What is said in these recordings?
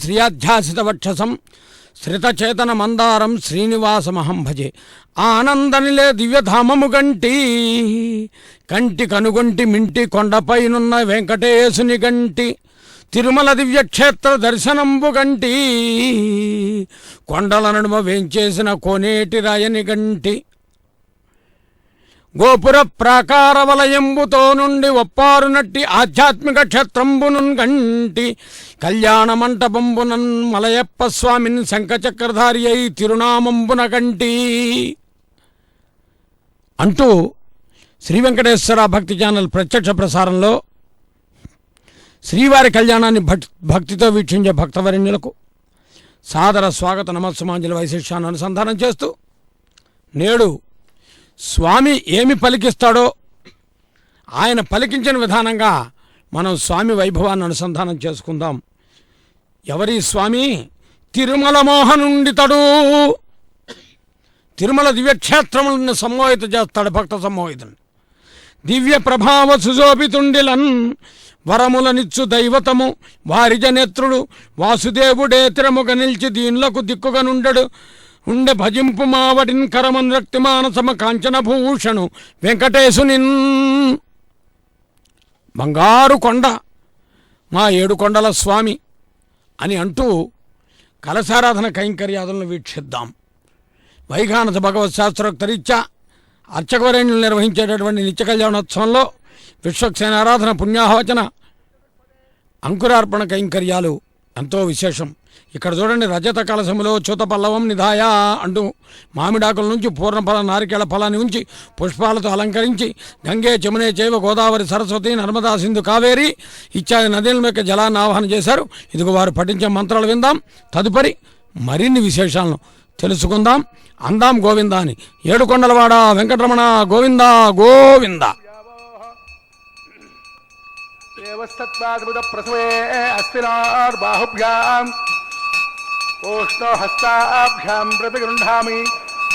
శ్రియాధ్యాసితవక్షసం శ్రితచేతన మందారం శ్రీనివాసమహం భజే. ఆనందనిలే దివ్యధామము గంటి కంటి కనుగొంటి మింటి కొండపైనున్న వెంకటేశుని గంటి తిరుమల దివ్యక్షేత్ర దర్శనంబు గంటి కొండల నడుమ వేంచేసిన కోనేటి రాయని గంటి గోపుర ప్రాకార వలయంబుతో నుండి ఒప్పారునట్టి ఆధ్యాత్మిక క్షేత్రంబునున్ గంటి కళ్యాణ మంటపంబునన్ మలయప్ప స్వామిని శంఖచక్రధారి అయి తిరునామంబున గంటి అంటూ శ్రీ వెంకటేశ్వర భక్తి ఛానల్ ప్రత్యక్ష ప్రసారంలో శ్రీవారి కళ్యాణాన్ని భక్తితో వీక్షించే భక్తవరణ్యులకు సాదర స్వాగత నమస్సుమాంజలి వైశిష్యాన్ని అనుసంధానం చేస్తూ నేడు స్వామి ఏమి పలికిస్తాడో ఆయన పలికించిన విధానంగా మనం స్వామి వైభవాన్ని అనుసంధానం చేసుకుందాం. ఎవరి స్వామి? తిరుమల మోహనుండితడు. తిరుమల దివ్యక్షేత్రములను సమ్మోహిత చేస్తాడు, భక్త సమ్మోహితుని. దివ్య ప్రభావ సుశోభితుండిలన్ వరములనిచ్చు దైవతము వారిజనేత్రుడు వాసుదేవుడే తిరముగ నిలిచి దీనులకు దిక్కుగా నుండడు ఉండే భజింపు మావడిన్ కరమన్ రక్తిమానసమ కాంచన భూషణు వెంకటేశునిన్. బంగారు కొండ మా 7 కొండల స్వామి అని అంటూ కలశారాధన కైంకర్యాదులను వీక్షిద్దాం. వైఖానస భగవత్ శాస్త్రోక్తరీత్యా అర్చకవరేణ్యులు నిర్వహించేటటువంటి నిత్య కళ్యాణోత్సవంలో విశ్వక్సేన ఆరాధన పుణ్యాహవచన అంకురార్పణ కైంకర్యాలు ఎంతో విశేషం. ఇక్కడ చూడండి, రజత కలశములో చ్యుత పల్లవం నిధాయ అంటూ మామిడాకుల నుంచి పూర్ణఫల నారికేళ ఫలాన్ని ఉంచి పుష్పాలతో అలంకరించి గంగే జమునే చైవ గోదావరి సరస్వతి నర్మదా సింధు కావేరి ఇత్యాది నదుల యొక్క జలాన్ని ఆవాహన చేశారు. ఇదిగో వారు పఠించే మంత్రాలు విందాం. తదుపరి మరిన్ని విశేషాలను తెలుసుకుందాం. అందాం గోవింద అని. 7 కొండలవాడ వెంకటరమణ గోవింద గోవింద. ప్రసవే అస్తినార్బాహుభ్యాం ఓష్ణోహస్తాభ్యాం ప్రతిగృహామి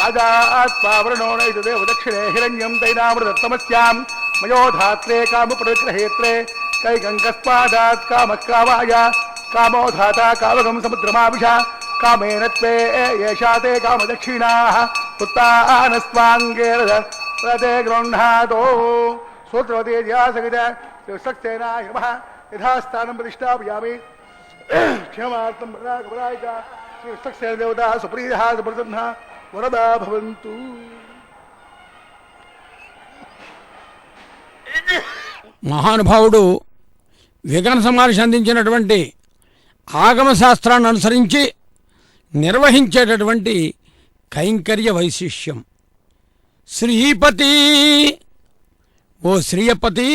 రాజాత్పావరణో నైతుదేవ దక్షిణే హిరణ్యం తైనామృతమస్యాం మయోధాత్రే కామప్రవిగ్రహేత్రే కైగంగస్పాదాత్ కామకావాయ కామో ధాతా కామగం సముద్రమాభిష కామేన త్వే ఏషాతే కామదక్షిణాః పుత్తానస్వాంగేన ప్రతే గృహ్ణాతో సూత్రవతే ధ్యాసగిత సక్సేనాయ నమః యథాస్థానం ప్రతిష్టాపయామి క్షమార్థం ప్రదాగపరాయిక శ్రీ దేవతా సుప్రీత సుప్రసన్న వరదా భవంతు. మహానుభావుడు విఘ్న సమావేశం అందించినటువంటి ఆగమ శాస్త్రాన్ని అనుసరించి నిర్వహించేటటువంటి కైంకర్య వైశిష్యం. శ్రీపతి, ఓ శ్రీయపతి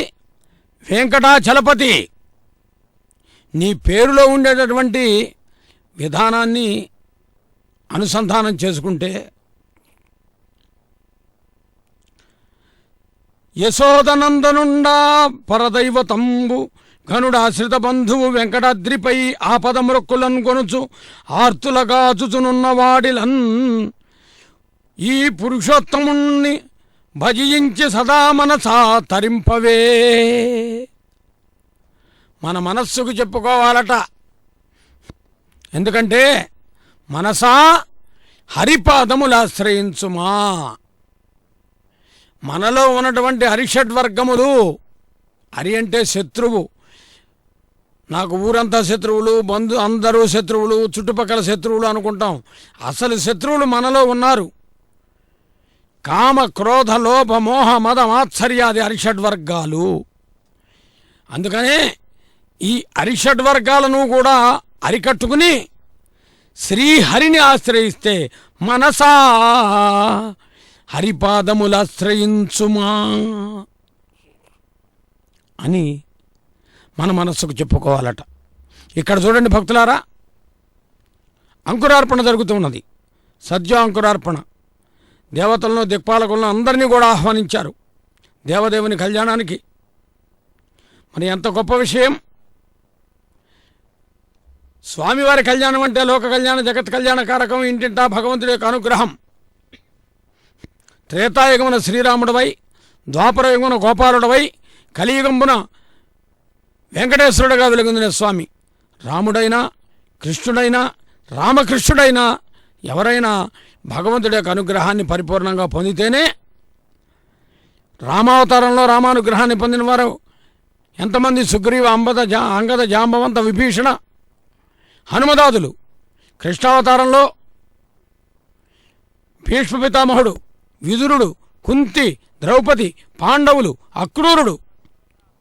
వెంకటాచలపతి, నీ పేరులో ఉండేటటువంటి విధానాన్ని అనుసంధానం చేసుకుంటే యశోదనందనుండా పరదైవతంబు ఘనుడాశ్రిత బంధువు వెంకటాద్రిపై ఆపదమృక్కులను కొనుచు ఆర్తులగాచుచునున్నవాడిలన్ ఈ పురుషోత్తముణ్ణి భజించి సదా మనసా తరింపవే. మన మనస్సుకు చెప్పుకోవాలట. ఎందుకంటే మనసా హరిపాదములాశ్రయించుమా. మనలో ఉన్నటువంటి హరిషడ్వర్గములు, హరి అంటే శత్రువు, నాకు ఊరంతా శత్రువులు, అందరూ శత్రువులు, చుట్టుపక్కల శత్రువులు అనుకుంటాం. అసలు శత్రువులు మనలో ఉన్నారు. కామ క్రోధ లోభ మోహ మద మాత్సర్యాది హరిషడ్వర్గాలు. అందుకనే ఈ హరిషడ్వర్గాలను కూడా అరికట్టుకుని శ్రీహరిని ఆశ్రయిస్తే మనసా హరిపాదములాశ్రయించుమా అని మన మనస్సుకు చెప్పుకోవాలట. ఇక్కడ చూడండి భక్తులారా, అంకురార్పణ జరుగుతున్నది. సద్య అంకురార్పణ. దేవతలను దిక్పాలకులను అందరినీ కూడా ఆహ్వానించారు దేవదేవుని కళ్యాణానికి. మరి ఎంత గొప్ప విషయం! స్వామివారి కళ్యాణం అంటే లోక కళ్యాణ జగత్ కళ్యాణ కారకం. ఇంటింటా భగవంతుడి యొక్క అనుగ్రహం. త్రేతాయుగమున శ్రీరాముడవై, ద్వాపరయుగమున గోపాలుడవై, కలియుగంబున వెంకటేశ్వరుడుగా వెలుగొందిన స్వామి. రాముడైనా కృష్ణుడైనా రామకృష్ణుడైనా ఎవరైనా భగవంతుడి యొక్క అనుగ్రహాన్ని పరిపూర్ణంగా పొందితేనే, రామావతారంలో రామానుగ్రహాన్ని పొందిన వారు ఎంతమంది? సుగ్రీవ, అంగద, జాంబవంత, విభీషణ, హనుమదాదులు. కృష్ణావతారంలో భీష్మ పితామహుడు, విదురుడు, కుంతి, ద్రౌపది, పాండవులు, అక్రూరుడు,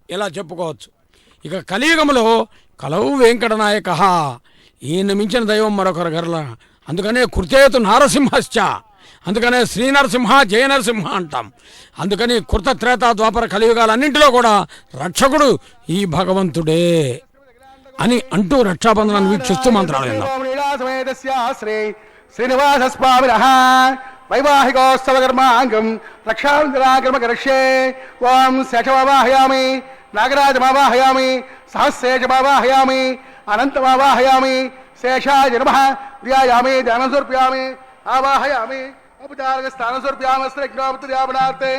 ఇలా చెప్పుకోవచ్చు. ఇక కలియుగంలో కలవు వెంకటనాయక, ఈయన మించిన దైవం మరొకరు గర్ల. అందుకనే కృతేతు నారసింహశ్చ, అందుకనే శ్రీ నరసింహ, జయ నరసింహ అంటాం. అందుకని కృత, త్రేత, ద్వాపర, కలియుగాలన్నింటిలో కూడా రక్షకుడు ఈ భగవంతుడే అని అంటూ రక్షాబంధనాన్ని వీక్షిస్తూ మంత్రాలు విందాం. శ్రీనివాస స్వామి వైవాహికోత్సవకర్మాంగం రక్షాంతరాకర్మకరిష్యే. ఓం శేషమావాహయామి, నాగరాజమావాహయామి, సహస్రేషమావాహయామి, అనంతమావాహయామి. శేషాయ నమః ధ్యాయామి, ధ్యానం సమర్పయామి, ఆవాహయామి, ఉపచారక స్థానం సమర్పయామి. శ్రీజ్ఞాపత్యాపణార్థే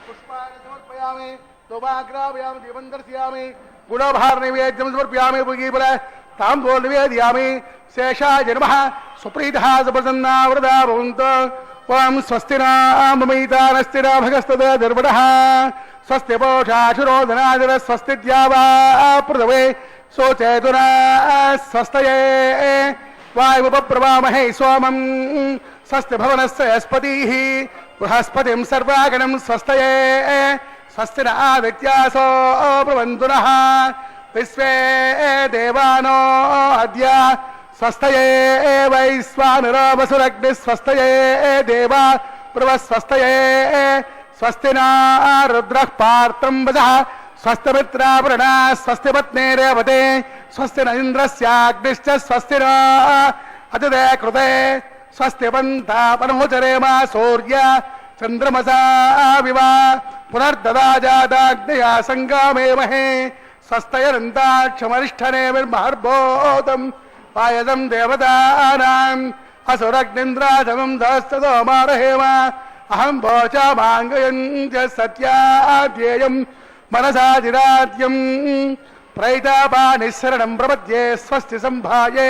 పుష్పాన్ని సమర్పయామి, శోభాగ్రాపయామి, దీపం దర్శయామి, గుణోభార నైవేద్యం సమర్పయామి, భుగీఫల తాంబూల నివేదయామి. శేషాయ నమః సుప్రీతః సుప్రసన్నా వరదా భవంతు. ఓం స్వస్తి నామమైతానస్తి నాభగస్తద దుర్వడః, స్వస్తి పోషాశురోధనాదిర, స్వస్తి ద్యావా పృథవే శోచేతునా, స్వస్తయే వాయుపప్రవామహే సోమం, స్వస్తి భవనస్పతిః బృహస్పతిం సర్వాగణం, స్వస్తయే స్వస్తి నాదిత్యాసో బ్రువంతు నః, విశ్వే దేవానో అద్య స్వస్తయే వైశ్వానరో వసురగ్ని, స్వస్తయే దేవా బ్రువస్వస్తయే. స్వస్తి నా రుద్రః పార్థం వజః, స్వస్తిమిత్రావృణ, స్వస్తి పత్నే రేవతే, స్వస్తి న ఇంద్రస్యాగ్నిశ్చ, స్వస్తి న అతిదే కృతే, స్వస్తి పంతాపనోచరేమ సూర్య చంద్రమసా వివ పునర్దదాజాదాగ్నయా సంగామేమహే. స్వస్తయనంతాక్షమరిష్టనేమిర్మహర్భూతం పాయసం దేవతానాం అసురగ్నింద్రాజమం దస్తోమారహేమ. అహం భోచామాంగయంచ సత్యాధ్యేయం మనసాదిరాద్యం ప్రైతాపానిశరణం ప్రపద్యే. స్వస్తి సంభాయే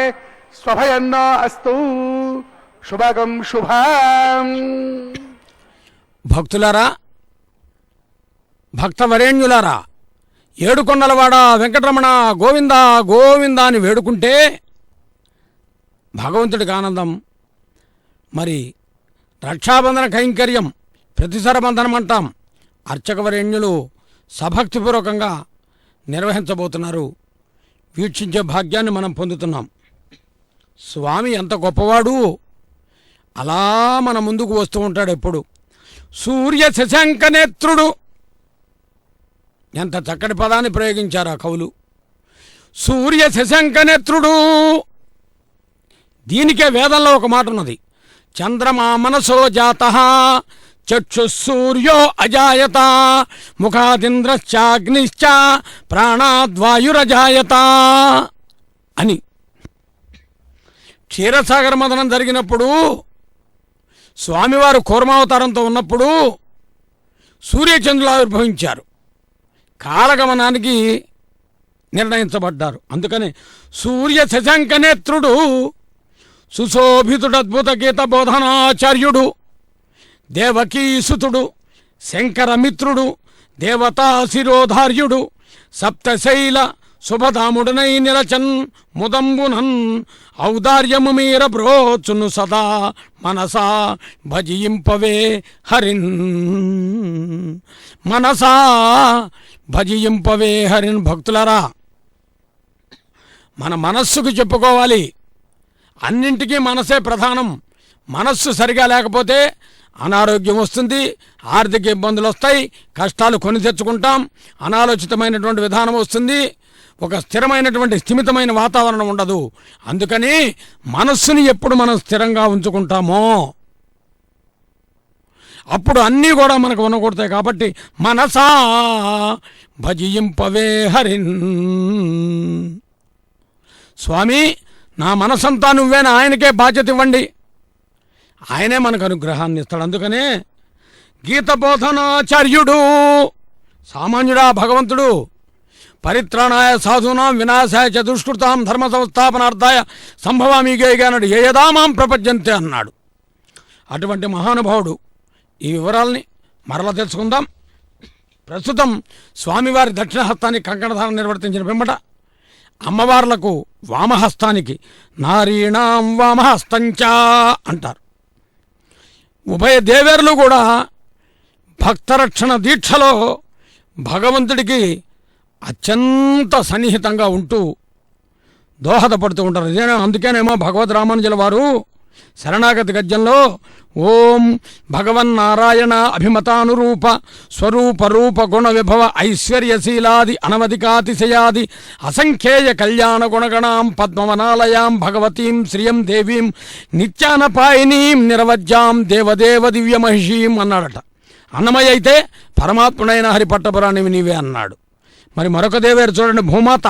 స్వభయన్నో అస్తు. శుభగం శుభం. భక్తులారా, భక్తవరేణ్యులారా, ఏడుకొండలవాడ వెంకటరమణ గోవింద గోవింద అని వేడుకుంటే భగవంతుడికి ఆనందం. మరి రక్షాబంధన కైంకర్యం ప్రతిసరబంధనం అంటాం. అర్చకవరేణ్యులు సభక్తిపూర్వకంగా నిర్వహించబోతున్నారు. వీక్షించే భాగ్యాన్ని మనం పొందుతున్నాం. స్వామి ఎంత గొప్పవాడు, అలా మన ముందుకు వస్తూ ఉంటాడు ఎప్పుడు. సూర్య శశాంక నేత్రుడు, ఎంత చక్కటి పదాన్ని ప్రయోగించారు ఆ కవులు. సూర్య శశాంక నేత్రుడు, దీనికే వేదంలో ఒక మాట ఉన్నది. చంద్రమా మనసో జాతః చక్షుసూర్యో అజాయత, ముఖాదింద్రశ్చాగ్నిశ్చ ప్రాణాద్వాయురజాయత అని. క్షీరసాగర మదనం జరిగినప్పుడు స్వామివారు కూర్మావతారంతో ఉన్నప్పుడు సూర్యచంద్రులు ఆవిర్భవించారు, కాలగమనానికి నిర్ణయించబడ్డారు. అందుకని సూర్య శశాంక నేత్రుడు, సుశోభితుడు, అద్భుత గీత బోధనాచార్యుడు, దేవకీసుతుడు, శంకరమిత్రుడు, దేవతా శిరోధార్యుడు, సప్తశైల శుభధాముడునై నిలచన్ ముదంబునన్ ఔదార్యము మీర బ్రోచును సదా మనసా భజింపవే హరిన్. మనసా భజింపవే హరిన్. భక్తులారా, మన మనస్సుకు చెప్పుకోవాలి, అన్నింటికీ మనసే ప్రధానం. మనస్సు సరిగా లేకపోతే అనారోగ్యం వస్తుంది, ఆర్థిక ఇబ్బందులు వస్తాయి, కష్టాలు కొని తెచ్చుకుంటాం, అనాలోచితమైనటువంటి విధానం వస్తుంది, ఒక స్థిరమైనటువంటి స్థిమితమైన వాతావరణం ఉండదు. అందుకని మనస్సుని ఎప్పుడు మనం స్థిరంగా ఉంచుకుంటామో అప్పుడు అన్నీ కూడా మనకు ఉండకూడతాయి. కాబట్టి మనసా భజింపవే హరిన్. స్వామి, నా మనసంతా నువ్వేనా, ఆయనకే బాధ్యత ఇవ్వండి, ఆయనే మనకు అనుగ్రహాన్ని ఇస్తాడు. అందుకనే గీత బోధనాచార్యుడు, సామాన్యుడా భగవంతుడు, పరిత్రాణాయ సాధూనాం వినాశాయ చ దుష్కృతాం ధర్మ సంస్థాపనార్థాయ సంభవామి గేయగానడు ఏయదామాం ప్రపంచంతే అన్నాడు. అటువంటి మహానుభావుడు. ఈ వివరాల్ని మరలా తెలుసుకుందాం. ప్రస్తుతం స్వామివారి దక్షిణహస్తానికి కంకణధారణ నిర్వర్తించిన పిమ్మట అమ్మవార్లకు వామహస్తానికి నారీణాం వామహస్తంచా అంటారు. ఉభయ దేవేరులు కూడా భక్తరక్షణ దీక్షలో భగవంతుడికి అత్యంత సన్నిహితంగా ఉంటూ దోహదపడుతూ ఉంటారు. ఇదేనా అందుకేనేమో భగవద్ రామానుజుల వారు శరణాగతి గద్యంలో ఓం భగవన్నారాయణ అభిమతానురూప స్వరూప రూప గుణ విభవ ఐశ్వర్యశీలాది అనవధికాతిశయాది అసంఖ్యేయ కళ్యాణ గుణగణాం పద్మవనాలయాం భగవతీం శ్రియం దేవీం నిత్యానపాయినీం నిరవజ్యాం దేవదేవ దివ్యమహిషీం అన్నాడట. అన్నమయ్య అయితే పరమాత్ముడైన హరిపట్టపురాణివి నీవే అన్నాడు. మరి మరొక దేవేరు చూడండి, భూమాత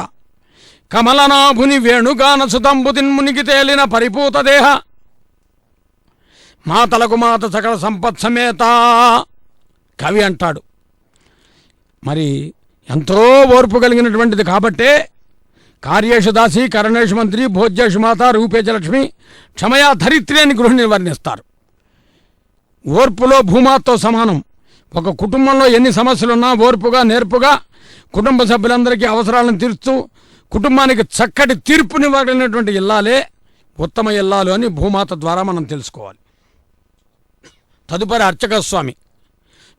కమలనాభుని వేణుగాన సుతంబుతిన్మునికి తేలిన పరిపూత దేహ మాతలకు మాత సకల సంపత్ సమేత కవి అంటాడు. మరి ఎంతో ఓర్పు కలిగినటువంటిది కాబట్టే కార్యేషు దాసి కరణేషు మంత్రి భోజ్యేషు మాత రూపేచ లక్ష్మి క్షమయా ధరిత్రి అని గృహిణిని వర్ణిస్తారు. ఓర్పులో భూమాతతో సమానం. ఒక కుటుంబంలో ఎన్ని సమస్యలున్నా ఓర్పుగా నేర్పుగా కుటుంబ సభ్యులందరికీ అవసరాలను తీర్చుతూ కుటుంబానికి చక్కటి తీర్పునివ్వగలిగినటువంటి ఇల్లాలే ఉత్తమ ఇల్లాలు అని భూమాత ద్వారా మనం తెలుసుకోవాలి. తదుపరి అర్చక స్వామి.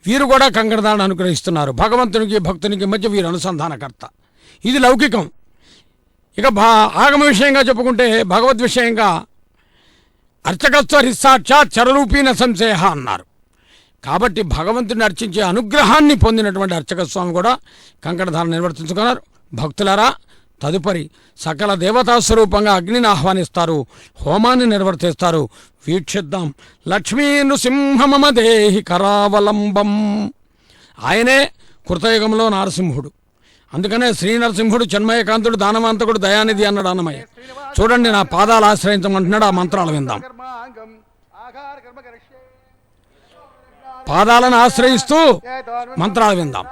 వీరు కూడా కంకణధారణ అనుగ్రహిస్తున్నారు. భగవంతునికి భక్తునికి మధ్య వీరు అనుసంధానకర్త. ఇది లౌకికం. ఇక ఆగమ విషయంగా చెప్పుకుంటే భగవద్ విషయంగా అర్చకస్వ రిస్సాక్షాత్ చరరూపీన సంశయ అన్నారు. కాబట్టి భగవంతుని అర్చించే అనుగ్రహాన్ని పొందినటువంటి అర్చక స్వామి కూడా కంకణధారణ నిర్వర్తించుకున్నారు. భక్తులారా, తదుపరి సకల దేవతా స్వరూపంగా అగ్నిని ఆహ్వానిస్తారు, హోమాన్ని నిర్వర్తిస్తారు. వీక్షిద్దాం. లక్ష్మీ నృసింహమమ దేహి కరావలంబం. ఆయనే కృతయుగంలో నారసింహుడు. అందుకనే శ్రీ నరసింహుడు చిన్మయకాంతుడు దానవంతకుడు దయానిధి అన్నాడు అన్నమయ్య. చూడండి, నా పాదాలు ఆశ్రయించమంటున్నాడు. ఆ మంత్రాలు విందాం. పాదాలను ఆశ్రయిస్తూ మంత్రాలు విందాం.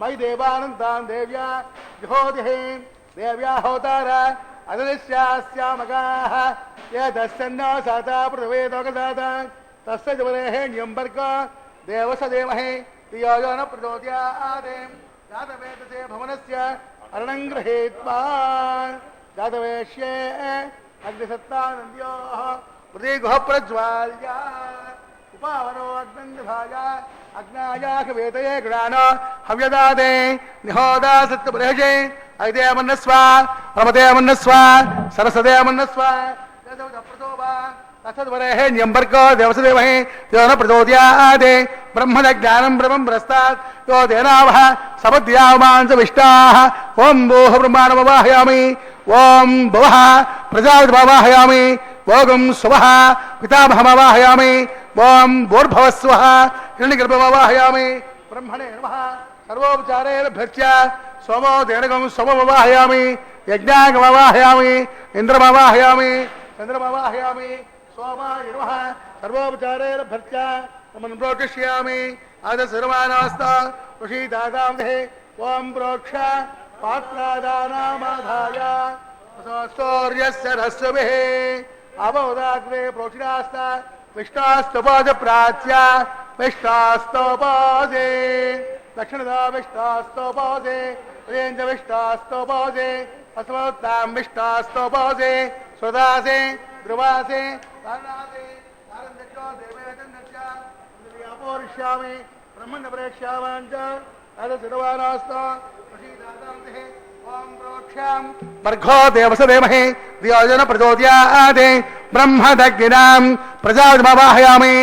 మై దేవానందాం దేవ్యా జ్యోతిహే దేవ్యా హోతార అదృశ్యాస్యామగాః యదస్సన్నో సాతా పృథివేదోగదాత తస్య జవరేహేణ్యంబర్గో దేవస దేమహే ధియో న ప్రచోదయాత్ జాతవేదసే భవనస్య అరణం గృహీత్వా జాతవేష్యే అగ్నిసత్తానంద్యోః ప్రతిగుహ ప్రజ్వాల్య ఉపావనో అగ్నిభాగ అగ్నాయాక వేదయే గ్రాణో హవ్యదాదే నిహోదా సత్యప్రహజే ఐదేమన్నస్వ రమదేమన్నస్వ సరసదేమన్నస్వ తథద్వరేహేణ్యంబర్గో దేవసదేమహే యోన ప్రచోదయాత్ బ్రహ్మజ్ఞానం బ్రహ్మం ప్రస్తాత్ యో దేనావః సమద్యామాంసవిష్టాః ఓం భూః బ్రహ్మాణమవాహయామి ఓం భువః ప్రజాపతిమవాహయామి ఓం శువః పితామహమవాహయామి ఓం భూర్భువస్వః హిరణ్యగర్భమవాహయామి బ్రహ్మణే నమః సర్వోపచారేభ్యర్చ్య సోమో దేనగం సోమమవాహయామి యజ్ఞాగమవాహయామి ఇంద్రమవాహయామి చంద్రమవాహయామి సోమాయ నమః సర్వోపచారేభ్యర్చ్య నమః ప్రోక్షయామి ఆదశర్మానాస్త ఋషీదాదాంధే ఓం ప్రోక్ష పాత్రాదానామాధాయ సూర్యస్య రస్సుభిః అవోదాగ్రే ప్రోక్షిణాస్త విష్టాస్తోపాద ప్రాచ్య విష్టాస్తోపాదే దక్షిణదా విష్టాస్తోపాదే ప్రియంజ విష్టాస్తోపాదే అస్మోత్తాం విష్టాస్తోపాదే స్వదాసే ధ్రువాసే తారాసే తారందచ్చో దేవేదందచ్చ వ్యాపోరిష్యామి బ్రహ్మణ ప్రేక్ష్యామాంచ అదశర్వానాస్త ఋషీదాదాంధే ఓం ప్రోక్షాం భర్గో దేవస దేమహే ధియోజన ప్రచోదయాత్ బ్రహ్మదగ్నినాం ప్రజాపతిమవాహయామి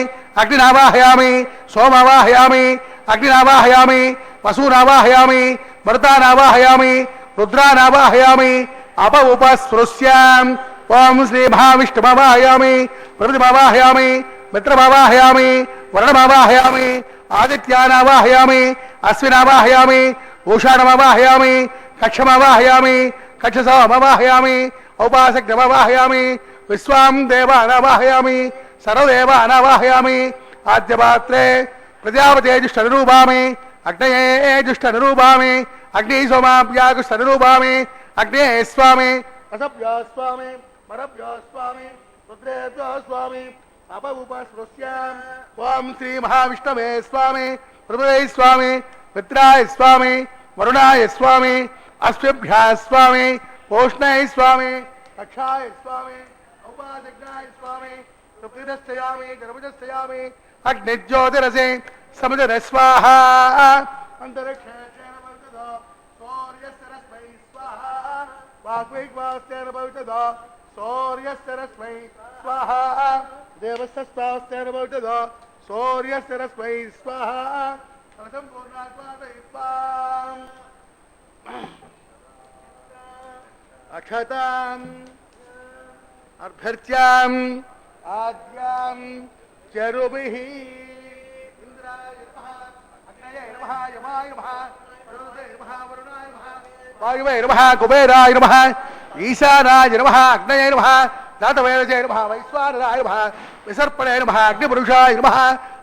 అగ్నినావాహయామి సోమవాహయామి అగ్నినావాహయామి వసూనావాహయామి మరుతానావాహయామి రుద్రానావాహయామి అప ఉపస్పృశ్యాం ఓం శ్రీ మహావిష్ణుమవాహయామి ప్రకృతిమవాహయామి మిత్రమవాహయామి వరుణమవాహయామి ఆదిత్యానావాహయామి అశ్వినావాహయామి ఊషాణమవాహయామి కక్షమవాహయామి కక్షసోమవాహయామి ఔపాసక్నమవాహయామి విశ్వాం దేవానావాహయామి సర్వదేవానావాహయామి ఆద్యపాత్రే ప్రజాపతే దుష్టనురూపామి అగ్నయే దుష్టనురూపామి అగ్ని సోమాభ్యాగు సరూపామి అగ్నే స్వామి అసభ్యో స్వామి పరభ్యో స్వామి రుద్రేభ్యో స్వామి అప ఉపస్పృశ్యాం ఓం శ్రీ మహావిష్ణవే స్వామి హృదయ స్వామి మిత్రాయ స్వామి వరుణాయ స్వామి అశ్వభ్యా స్వామి ఓష్ణాయ స్వామి కక్షాయ స్వామి ఔపాసజ్ఞాయ స్వామి సుప్రీతస్థయామి గర్భజస్థయామి అగ్నిజ్యోతిరసే సముద్ర స్వాహ అంతరిక్షేణ భవిష్యదో సూర్యస్రస్మై స్వాహ వాగ్విగ్వాస్తేన భవిష్యదో సూర్యస్రస్మై స్వాహ దేవస్వాస్తేన భవిష్యదో సూర్యస్రస్మై స్వాహ సంపూర్ణాత్మాదయిత్వాం అక్షతాం అభ్యర్చ్యాం ఆద్యాం చరుభిః ఇంద్రాయ నమః అగ్నయే నమః యమాయ నమః వరుణాయ నమః వరుణాయ నమః వాయువే నమః కుబేరాయ నమః ఈశానాయ నమః అగ్నయే నమః జాతవేదసే నమః వైశ్వానరాయ నమః విసర్పణే నమః అగ్నిపురుషాయ నమః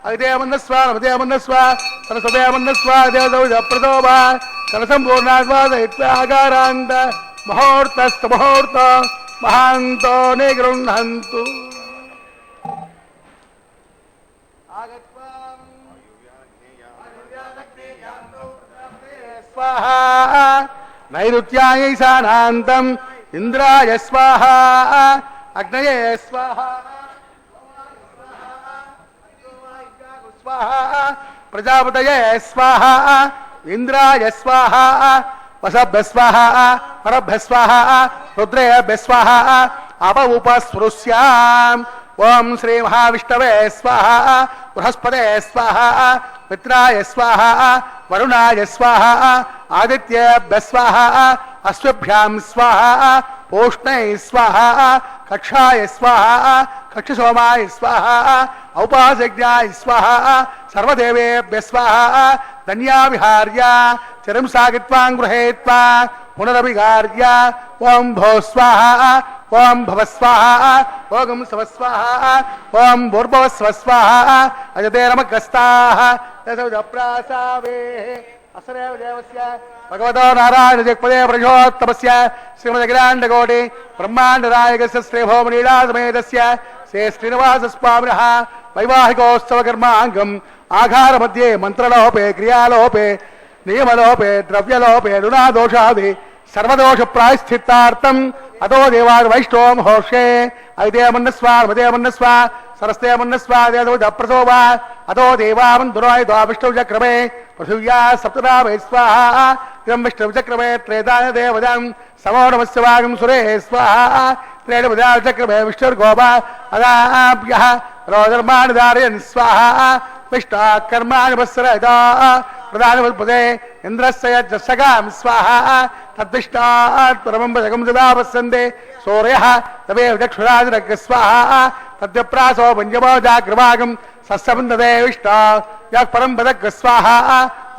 అగ్నేయమన్నస్వ నమదేయమన్నస్వ సరస్వదేయమన్నస్వ దేవదౌజప్రదోభ కలసంపూర్ణాద్వాదయిత్యాగారాంత ముహూర్తస్థ ముహూర్త మహాంతో నిగృహంతు స్వాహా నైరుత్యాయ ఈశానాంతం ఇంద్రాయ స్వాహా అగ్నయే స్వాహా స్వాహా ప్రజాపతయే స్వాహా ఇంద్రాయ స్వాహా వసభ్య స్వాహా పరభ్య స్వాహా రుద్రేభ్య స్వాహా అప ఉపస్పృశ్యాం ఓం శ్రీ మహావిష్ణవే స్వాహా బృహస్పతే స్వాహా మిత్రాయ స్వాహా వరుణాయ స్వాహా ఆదిత్యేభ్య స్వాహా అశ్వభ్యాం స్వాహా ఓష్ణై స్వాహా కక్షాయ స్వాహా కక్షసోమాయ స్వాహా ఔపాసజ్ఞాయ స్వాహా సర్వదేవేభ్య స్వాహా ధన్యావిహార్య చిరం సాగిత్వాం గృహేత్వా పునరభిగార్య ఓం భో స్వాహా ఓం భవ స్వాహా ఓం శవ స్వాహా ఓం భూర్భవ స్వ స్వాహా అజతే నమః ప్రాసావే అసరేవ దేవస్య భగవతో నారాయణ జగపదే ప్రజోత్తమస్య శ్రీమదఖిలాండకోటి బ్రహ్మాండనాయకస్య శ్రీభౌమనీలాసమేతస్య శ్రీ శ్రీనివాస స్వామినః వైవాహికోత్సవ కర్మాంగం ఆఘార మధ్యే మంత్రలోపే క్రియాలోపే నియమలోపే ద్రవ్యలోపే రుణాదోషాది సర్వదోష ప్రాయశ్చిత్తార్థం అతో దేవాది వైష్ణవం హోషే ఐదేమన్నస్వ మదేమన్నస్వ సరస్తేమన్నస్వ దేవదప్రసోవ అతో దేవామందురాయ విష్ణుచక్రమే పృథివ్యా సప్తనామే స్వాహా ఇదం విష్ణుచక్రమే త్రేదాయ దేవదం సమో నమస్య వాగం సురే స్వాహా త్రేడవదాచక్రమే విష్ణుర్గోప అదాభ్యః రోధర్మాణి ధారయన్ స్వాహా విష్ణాకర్మాణి వత్సరదా ప్రధానవల్పదే ఇంద్రస్య జస్సగాం స్వాహా తద్విష్ణాత్ పరమం భజగం సదా వసందే సూర్యః తవేవ దక్షురాజరగ స్వాహా తద్వ్యప్రాసో పంచమో జాగ్రవాగం సస్సబంధదే విష్ణా యాక్ పరం భజగ స్వాహా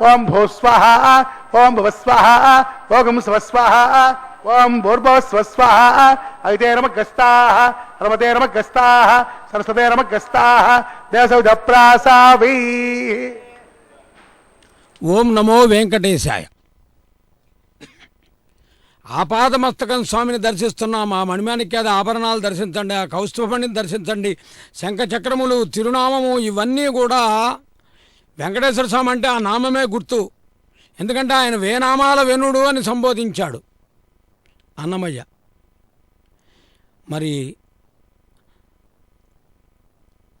ఓం భూ స్వాహా ఓం భవ స్వాహా ఓం శవ స్వాహా ఓం భూర్భవ స్వ స్వాహా ఐతే నమః రమతే నమః సరస్వతే నమః దేవసౌజప్రాసావీ. ఓం నమో వెంకటేశాయ. ఆపాదమస్తకం స్వామిని దర్శిస్తున్నాం. ఆ మణిమాణిక్యాద ఆభరణాలు దర్శించండి, ఆ కౌస్తుభమణిని దర్శించండి, శంఖచక్రములు, తిరునామము ఇవన్నీ కూడా వెంకటేశ్వర స్వామి అంటే ఆ నామమే గుర్తు. ఎందుకంటే ఆయన వేనామాల వెనుడు అని సంబోధించాడు అన్నమయ్య. మరి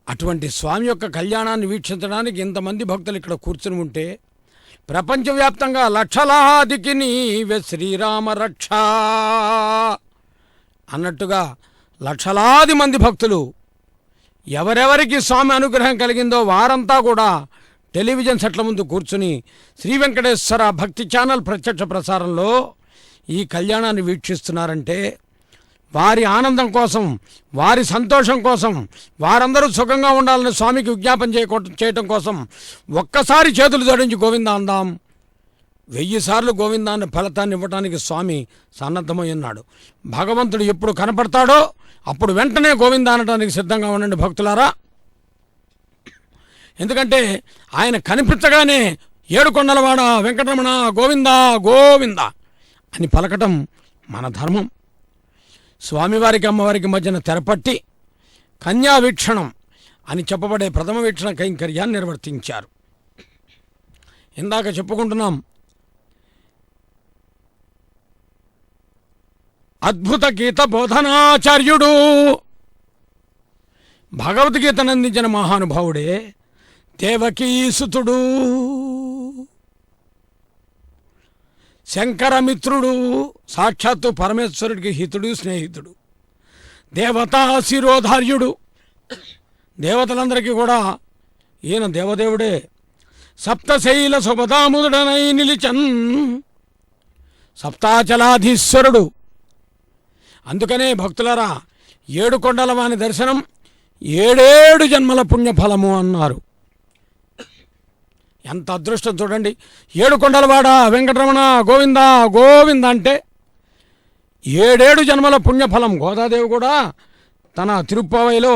అటువంటి స్వామి యొక్క కళ్యాణాన్ని వీక్షించడానికి ఇంతమంది భక్తులు ఇక్కడ కూర్చుని ఉంటే ప్రపంచవ్యాప్తంగా లక్షలాదికి నీవే శ్రీరామ రక్ష అన్నట్టుగా లక్షలాది మంది భక్తులు ఎవరెవరికి స్వామి అనుగ్రహం కలిగిందో వారంతా కూడా టెలివిజన్ సెట్ల ముందు కూర్చుని శ్రీ వెంకటేశ్వర భక్తి ఛానల్ ప్రత్యక్ష ప్రసారంలో ఈ కళ్యాణాన్ని వీక్షిస్తున్నారంటే వారి ఆనందం కోసం, వారి సంతోషం కోసం, వారందరూ సుఖంగా ఉండాలని స్వామికి విజ్ఞాపన చేయటం కోసం ఒక్కసారి చేతులు జోడించి గోవిందా అందాం. 1000 సార్లు గోవిందాన్ని ఫలితాన్ని ఇవ్వడానికి స్వామి సన్నద్ధమై ఉన్నాడు. భగవంతుడు ఎప్పుడు కనపడతాడో అప్పుడు వెంటనే గోవిందా అనడానికి సిద్ధంగా ఉండండి భక్తులారా. ఎందుకంటే ఆయన కనిపించగానే ఏడుకొండలవాడ వెంకటరమణ గోవింద గోవింద అని పలకటం మన ధర్మం. స్వామివారికి అమ్మవారికి మధ్యన తెరపట్టి కన్యా వీక్షణం అని చెప్పబడే ప్రథమ వీక్షణ కైంకర్యాన్ని నిర్వర్తించారు. ఇందాక చెప్పుకుంటున్నాం, అద్భుత గీత బోధనాచార్యుడు, భగవద్గీతను అందించిన మహానుభావుడే దేవకీసుతుడు, శంకరమిత్రుడు, సాక్షాత్తు పరమేశ్వరుడికి హితుడు స్నేహితుడు, దేవతా శిరోధార్యుడు, దేవతలందరికీ కూడా ఈయన దేవదేవుడే. సప్తశైల సుపదాముదుడనై నిలిచన్, సప్తాచలాధీశ్వరుడు. అందుకనే భక్తులరా, ఏడుకొండల వాని దర్శనం 7 జన్మల పుణ్యఫలము అన్నారు. ఎంత అదృష్టం చూడండి. ఏడుకొండలవాడ వెంకటరమణ గోవింద గోవింద అంటే 7 జన్మల పుణ్యఫలం. గోదాదేవి కూడా తన తిరుప్పావైలో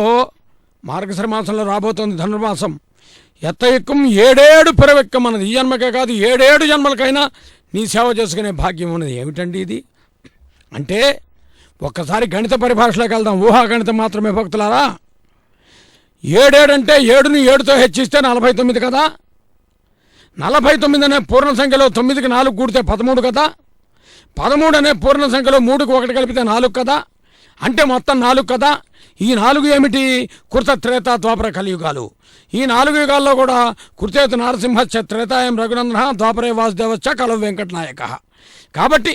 మార్గశిర మాసంలో రాబోతోంది ధనుర్మాసం. ఎత్త ఎక్కుం 7 పిరవెక్కం అన్నది. ఈ జన్మకే కాదు 7 జన్మలకైనా నీ సేవ చేసుకునే భాగ్యం ఉన్నది. ఏమిటండి ఇది అంటే? ఒక్కసారి గణిత పరిభాషలోకి వెళ్దాం. ఊహాగణితం మాత్రమే భక్తులారా. 7 అంటే 7ని 7తో హెచ్చిస్తే 49 కదా. 49 అనే పూర్ణ సంఖ్యలో 9కి 4 కూడితే 13 కదా. 13 అనే పూర్ణ సంఖ్యలో 3కి 1 కలిపితే 4 కదా. అంటే మొత్తం 4 కదా. ఈ 4 ఏమిటి? కృత త్రేత ద్వాపర కలియుగాలు. ఈ 4 యుగాల్లో కూడా కృతేతు నారసింహశ్చ త్రేతాయం రఘునందన ద్వాపరే వాసుదేవశ్చ కలవు వెంకటనాయక. కాబట్టి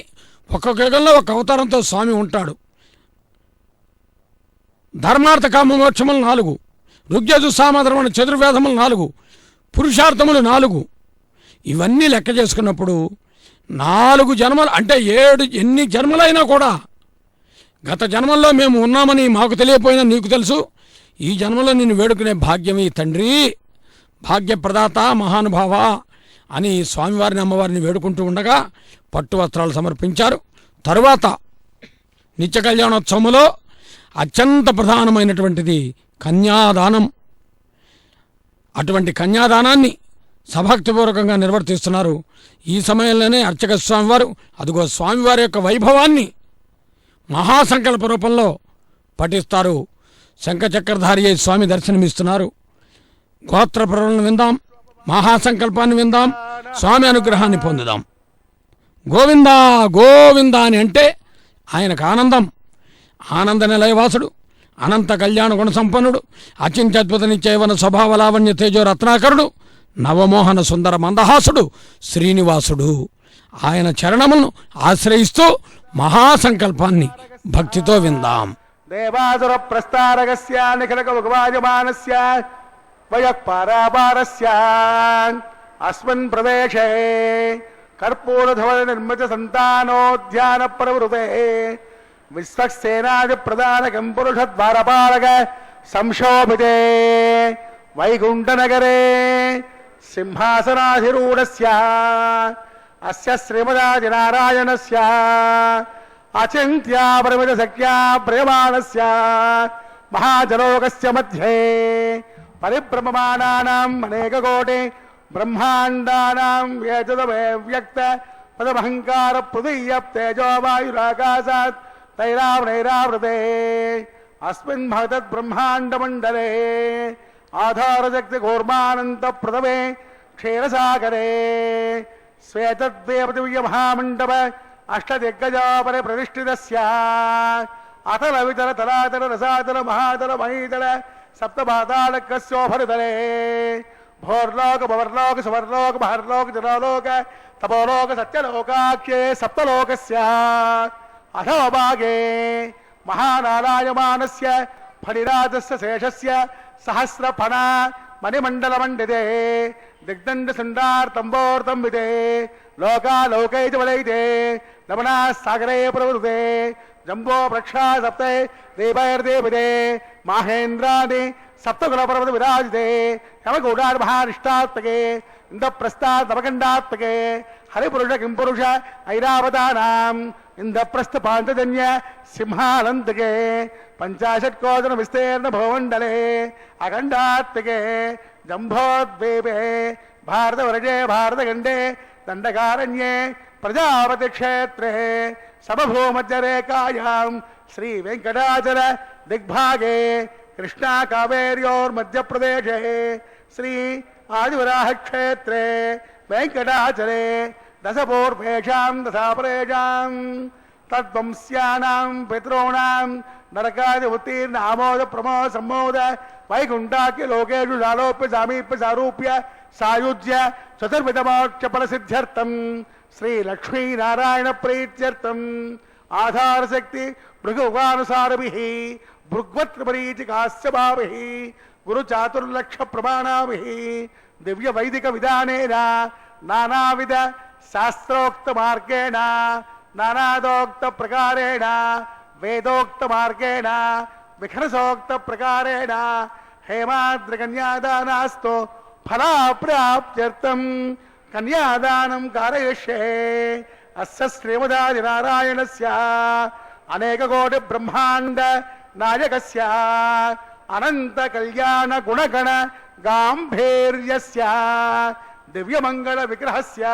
ఒక్కొక్క యుగంలో ఒక అవతారంతో స్వామి ఉంటాడు. ధర్మార్థ కామ మోక్షములు 4, ఋగ్యజు సామధర్మణ చతుర్వేదములు 4, పురుషార్థములు 4. ఇవన్నీ లెక్క చేసుకున్నప్పుడు 4 జన్మలు అంటే 7 ఎన్ని జన్మలైనా కూడా గత జన్మల్లో మేము ఉన్నామని మాకు తెలియపోయినా నీకు తెలుసు. ఈ జన్మలో నిన్ను వేడుకునే భాగ్యమే తండ్రి, భాగ్యప్రదాత మహానుభావ అని స్వామివారిని అమ్మవారిని వేడుకుంటూ ఉండగా పట్టు వస్త్రాలు సమర్పించారు. తరువాత నిత్య కళ్యాణోత్సవంలో అత్యంత ప్రధానమైనటువంటిది కన్యాదానం. అటువంటి కన్యాదానాన్ని సభక్తిపూర్వకంగా నిర్వర్తిస్తున్నారు. ఈ సమయంలోనే అర్చక స్వామివారు అదిగో స్వామివారి యొక్క వైభవాన్ని మహాసంకల్ప రూపంలో పఠిస్తారు. శంఖచక్రధారి అయి స్వామి దర్శనమిస్తున్నారు. గోత్ర ప్రవరణ విందాం, మహాసంకల్పాన్ని విందాం, స్వామి అనుగ్రహాన్ని పొందుదాం. గోవిందా గోవిందా అని అంటే ఆయనకు ఆనందం. ఆనంద నిలయవాసుడు, అనంత కళ్యాణ గుణ సంపన్నుడు, అచింత్యద్భుత నిత్యవన స్వభావ లావణ్య తేజో రత్నాకరుడు, నవమోహన సుందర మందహాసుడు శ్రీనివాసుడు. ఆయన చరణములను ఆశ్రయిస్తూ మహాసంకల్పాన్ని భక్తితో విందాం. దేవాసుర ప్రస్తారకస్య నిఖిల భగవాజమానస్య వయఃపారాపారస్య అస్మిన్ ప్రదేశే కర్పూరధవళ నిర్మిత సంతానోద్యాన ప్రవృతే విశ్వక్సేనాది ప్రధానకం పురుషద్వారపాలక సంశోభితే వైకుంఠనగరే సింహాసనాధిరూఢస్య అస్య శ్రీమదాదినారాయణస్య అచింత్యా పరిమిత శక్యా ప్రియమాణస్య మహాజలోకస్య మధ్యే పరిభ్రమమానానాం అనేకకోటి బ్రహ్మాండానాం ఏతదమే వ్యక్త పదమహంకార పృథివ్య తేజో వాయురాకాశాత్ తైరావృతే అస్మిన్ భగతద్ బ్రహ్మాండమండలే ఆధారశక్తి కూర్మానంత ప్రథమే క్షీరసాగరే శ్వేతద్వీపదివ్య మహామండప అష్టదిగ్గజాపరి ప్రతిష్ఠితస్య అతల వితల తలాతల రసాతల మహాతల మహీతల సప్తపాతాళకస్యోపరితలే భోర్లోక భవర్లోక సువర్లోక మహర్లోక జనలోక తపోలోక సత్యలోకాఖ్యే సప్తలోకస్య అధోభాగే మహానారాయమానస్య ఫణిరాజస్య శేషస్య సహస్రఫణ మణిమండలమండితే దిగ్దండ సుండార్తంబోర్తం విదే లోకాలోకైతి వలైతే రమణా సాగరే ప్రవృతే జంబో ప్రక్షా సప్తే దేవైర్దేవిదే మాహేంద్రాది సప్తగుణ పర్వత విరాజితే యమగౌడార్ మహానిష్టాత్మకే ఇంద్రప్రస్థాత్మకండాత్మకే హరిపురుష కింపురుష ఐరావతానాం ఇంద్రప్రస్థ పాంచజన్య సింహానందకే పంచాశత్కోదన విస్తీర్ణ భవమండలే అఖండాత్మకే जम्भोद्वीपे भारतवर्षे भारतखण्डे दण्डकारण्ये प्रजापतिक्षेत्रे समभूमध्यरेखायां श्रीवेङ्कटाचल दिग्भागे कृष्णा कावेर्योर्मध्यप्रदेशे श्री आदिवराहक्षेत्रे वेङ्कटाचले दशपूर्वेषां दशापरेषां तद्वंस्यानां पितॄणां नरकादिवृत्तीर्न आमोद प्रमोद सम्मोद वैकुण्ठाख्य लोकेषु लालोप्य सामीप्य सारूप्य सायुज्य चतुर्विधमोक्षफलसिद्ध्यर्थं श्रीलक्ष्मीनारायणप्रीत्यर्थम् आधारशक्ति भृगुवानुसारभिः भृग्वत्रिपरीचिकास्य भाविः गुरुचातुर्लक्षप्रमाणाभिः दिव्यवैदिकविधानेन नानाविध शास्त्रोक्तमार्गेण नानादोक्तप्रकारेण वेदोक्तमार्गेण विखरसोक्तप्रकारेण हेमाद्रिकन्यादानास्तु फलाप्राप्त्यर्थं कन्यादानं कारयिष्ये। अस्य श्रीमदादिनारायणस्य अनेककोटिब्रह्माण्ड नायकस्य अनन्तकल्याणगुणगण गाम्भीर्यस्य दिव्यमङ्गलविग्रहस्य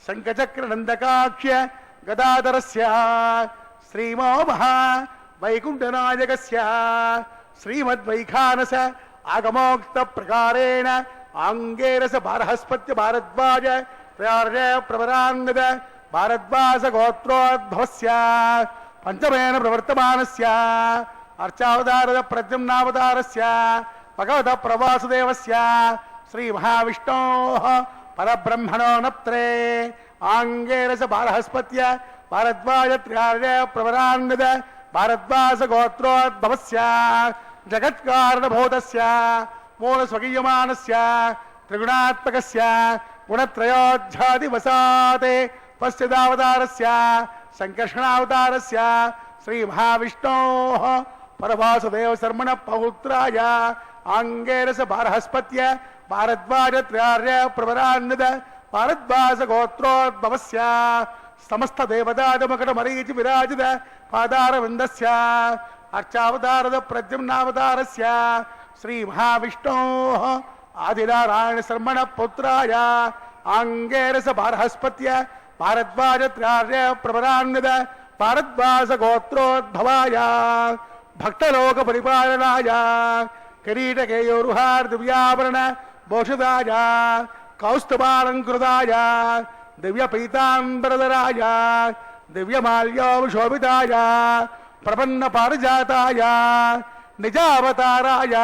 शङ्खचक्रनन्दकाक्ष्य गदाधरस्य श्रीमोमहा वैकुण्ठनायकस्य श्रीमद्वैखानस आगमोक्तप्रकारेण आङ्गेरस बारहस्पत्य भारद्वाज प्रवरान्वित भारद्वाज गोत्रोद्भवस्य पंचमेन प्रवर्तमानस्य अर्चावतारद प्रद्युम्नावतारस्य भगवत प्रवासुदेवस्य श्री महाविष्णोः परब्रह्मणो नप्त्रे आङ्गेरस बारहस्पत्य भारद्वाज प्रवरान्वित भारद्वाज गोत्रोद्भवस्य जगत्कारणभूतस्य मूलस्वगीयमानस्य त्रिगुणात्मकस्य गुणत्रयोध्यादिवसाते पश्चिदावतारस्य संकर्षणावतारस्य श्री महाविष्णोः परवासुदेव शर्मण पौत्राय आङ्गेरस बारहस्पत्य भारद्वाज प्रवरान्वित भारद्वाज गोत्रोद्भवस्य समस्त देवतादमकट मरीचि विराजित पादारविन्दस्य अर्चावतारद प्रद्युम्नावतारस्य श्री महाविष्णोः आदिनारायण शर्मण पुत्राय आङ्गेरस बारहस्पत्य भारद्वाज प्रवरान्वित भारद्वाज गोत्रोद्भवाय भक्तलोक परिपालनाय किरीटकेयूरुहार दिव्याभरण भूषिताय कौस्तुभालङ्कृताय दिव्य पीताम्बरधराय दिव्यमाल्योशोभिताय प्रपन्न पारिजाताय निजावताराय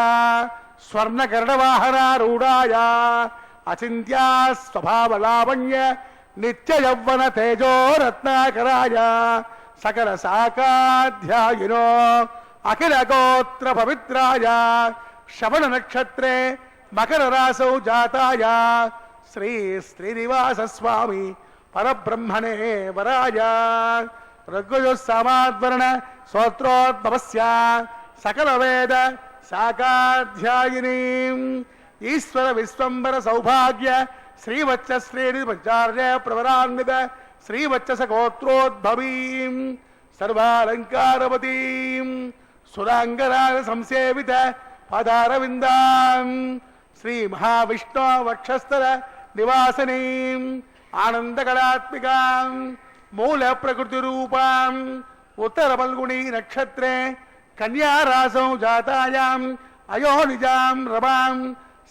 स्वर्णकर्णवाहनारूढाय अचिन्त्या स्वभावलावण्य नित्य यौवन तेजो रत्नाकराय सकल साकाध्यायिनो अखिल गोत्र पवित्राय श्रवण नक्षत्रे मकर रासौ जाताय श्री श्रीनिवास स्वामी परब्रह्मणे वराय ऋग्यजुस्सामाद्वर्ण स्तोत्रोद्भवस्य सकल वेद साकाध्यायिनीं ईश्वर विश्वंबर सौभाग्य श्रीवत्स श्रेणी पंचार्य प्रवरान्वित श्रीवत्स गोत्रोद्भवीं सर्वालंकारवतीं सुरांगराग संसेवित पदारविन्दां श्री महाविष्णु वक्षस्थल निवासिनीं आनंदकलात्मिकां मूल प्रकृति रूपां उत्तर फल्गुनी नक्षत्रे कन्या रासौ जातायां अयोनिजां रमां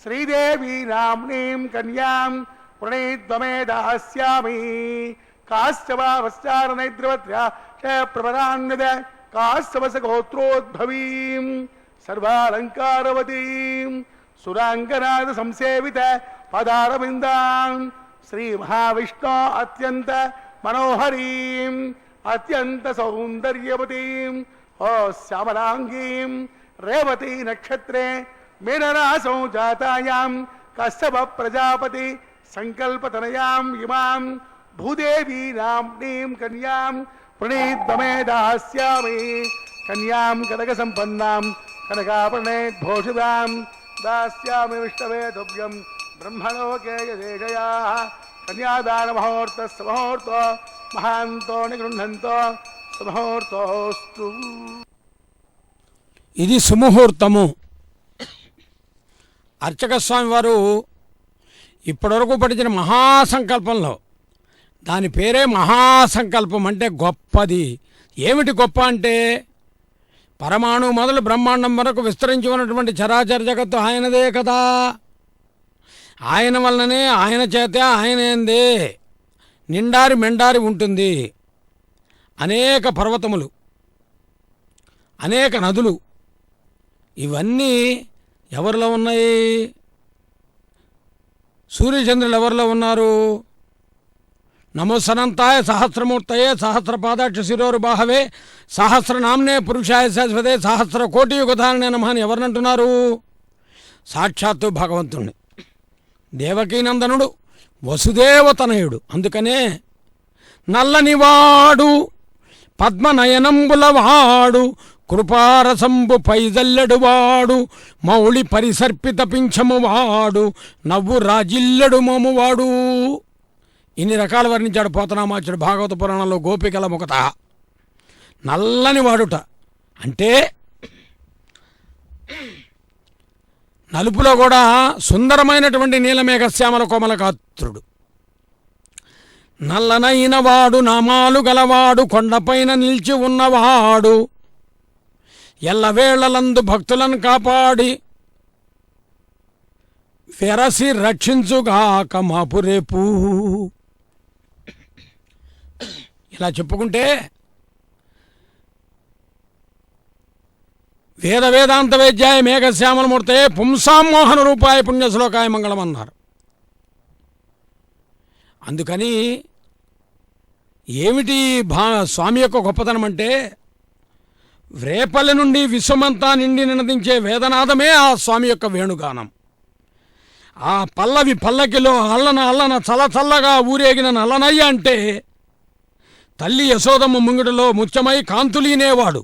श्रीदेवी नाम्नीं कन्यां प्रणीत्वमे दास्यामि काश्यवावस्चारणैद्रवत्या च प्रवरान्वित काश्यवस गोत्रोद्भवीं सर्वालंकारवतीं सुरांगनाद संसेवित पदारविन्दां श्री महाविष्णु अत्यंत मनोहरीं अत्यंत सौंदर्यवतीं ओ श्यामलांगीं रेवती नक्षत्रे मीनरासौ जातायां कश्यप प्रजापति संकल्पतनयां इमां भूदेवी नाम्नीं कन्यां प्रणीत्वमे दास्यामि कन्यां कनकसम्पन्नां कनकाभरणैर्भूषितां दास्यामि विष्णवे तुभ्यं ब्रह्मलोके यदेशयाः कन्यादानमुहूर्तस्य मुहूर्तो महान्तो निगृह्णन्तो సుముహూర్తోస్తు. ఇది సుముహూర్తము. అర్చక స్వామి వారు ఇప్పటివరకు పఠించిన మహాసంకల్పంలో దాని పేరే మహాసంకల్పం, అంటే గొప్పది. ఏమిటి గొప్ప అంటే పరమాణు మొదలు బ్రహ్మాండం వరకు విస్తరించి ఉన్నటువంటి చరాచర జగత్తు ఆయనదే కదా. ఆయన వలననే, ఆయన చేతే, ఆయనేందే నిండారి మెండారి ఉంటుంది. అనేక పర్వతములు, అనేక నదులు, ఇవన్నీ ఎవరిలో ఉన్నాయి? సూర్యచంద్రులు ఎవరిలో ఉన్నారు? నమో సనంతాయ సహస్రమూర్తయే సహస్రపాదాక్ష శిరోరుబాహవే సహస్రనామ్నే పురుషాయ శాశ్వతే సహస్ర కోటి యుగధారణే నమః అని ఎవరినంటున్నారు? సాక్షాత్తు భగవంతుణ్ణి. దేవకీనందనుడు వసుదేవతనయుడు. అందుకనే నల్లనివాడు పద్మనయనంబులవాడు కృపారసంబు పైజల్లెడువాడు మౌళి పరిసర్పిత పింఛమువాడు నవ్వు రాజిల్లెడు మోమువాడు. ఇన్ని రకాలు వర్ణించాడు పోతనామాచుడు భాగవత పురాణంలో గోపికల ముఖత. నల్లని వాడుట అంటే నలుపులో కూడా సుందరమైనటువంటి నీలమేఘశ్యామల కోమలకాత్రుడు. నల్లనైన వాడు నామాలు గలవాడు కొండపైన నిలిచి ఉన్నవాడు ఎల్లవేళలందు భక్తులను కాపాడి వెరసి రక్షించుగాక మాపు రేపు. ఇలా చెప్పుకుంటే వేద వేదాంత వేద్యాయ మేఘశ్యామలమూర్తే పుంసామోహన రూపాయ పుణ్యశ్లోకాయ మంగళం అన్నారు. అందుకని ఏమిటి స్వామి యొక్క గొప్పతనం అంటే రేపల్లి నుండి విశ్వమంతా నిండి నినదించే వేదనాదమే ఆ స్వామి యొక్క వేణుగానం. ఆ పల్లకిలో అల్లన చల్లగా ఊరేగిన నల్లనయ్య అంటే తల్లి యశోదమ్మ ముంగిటిలో ముత్యమై కాంతులీనేవాడు,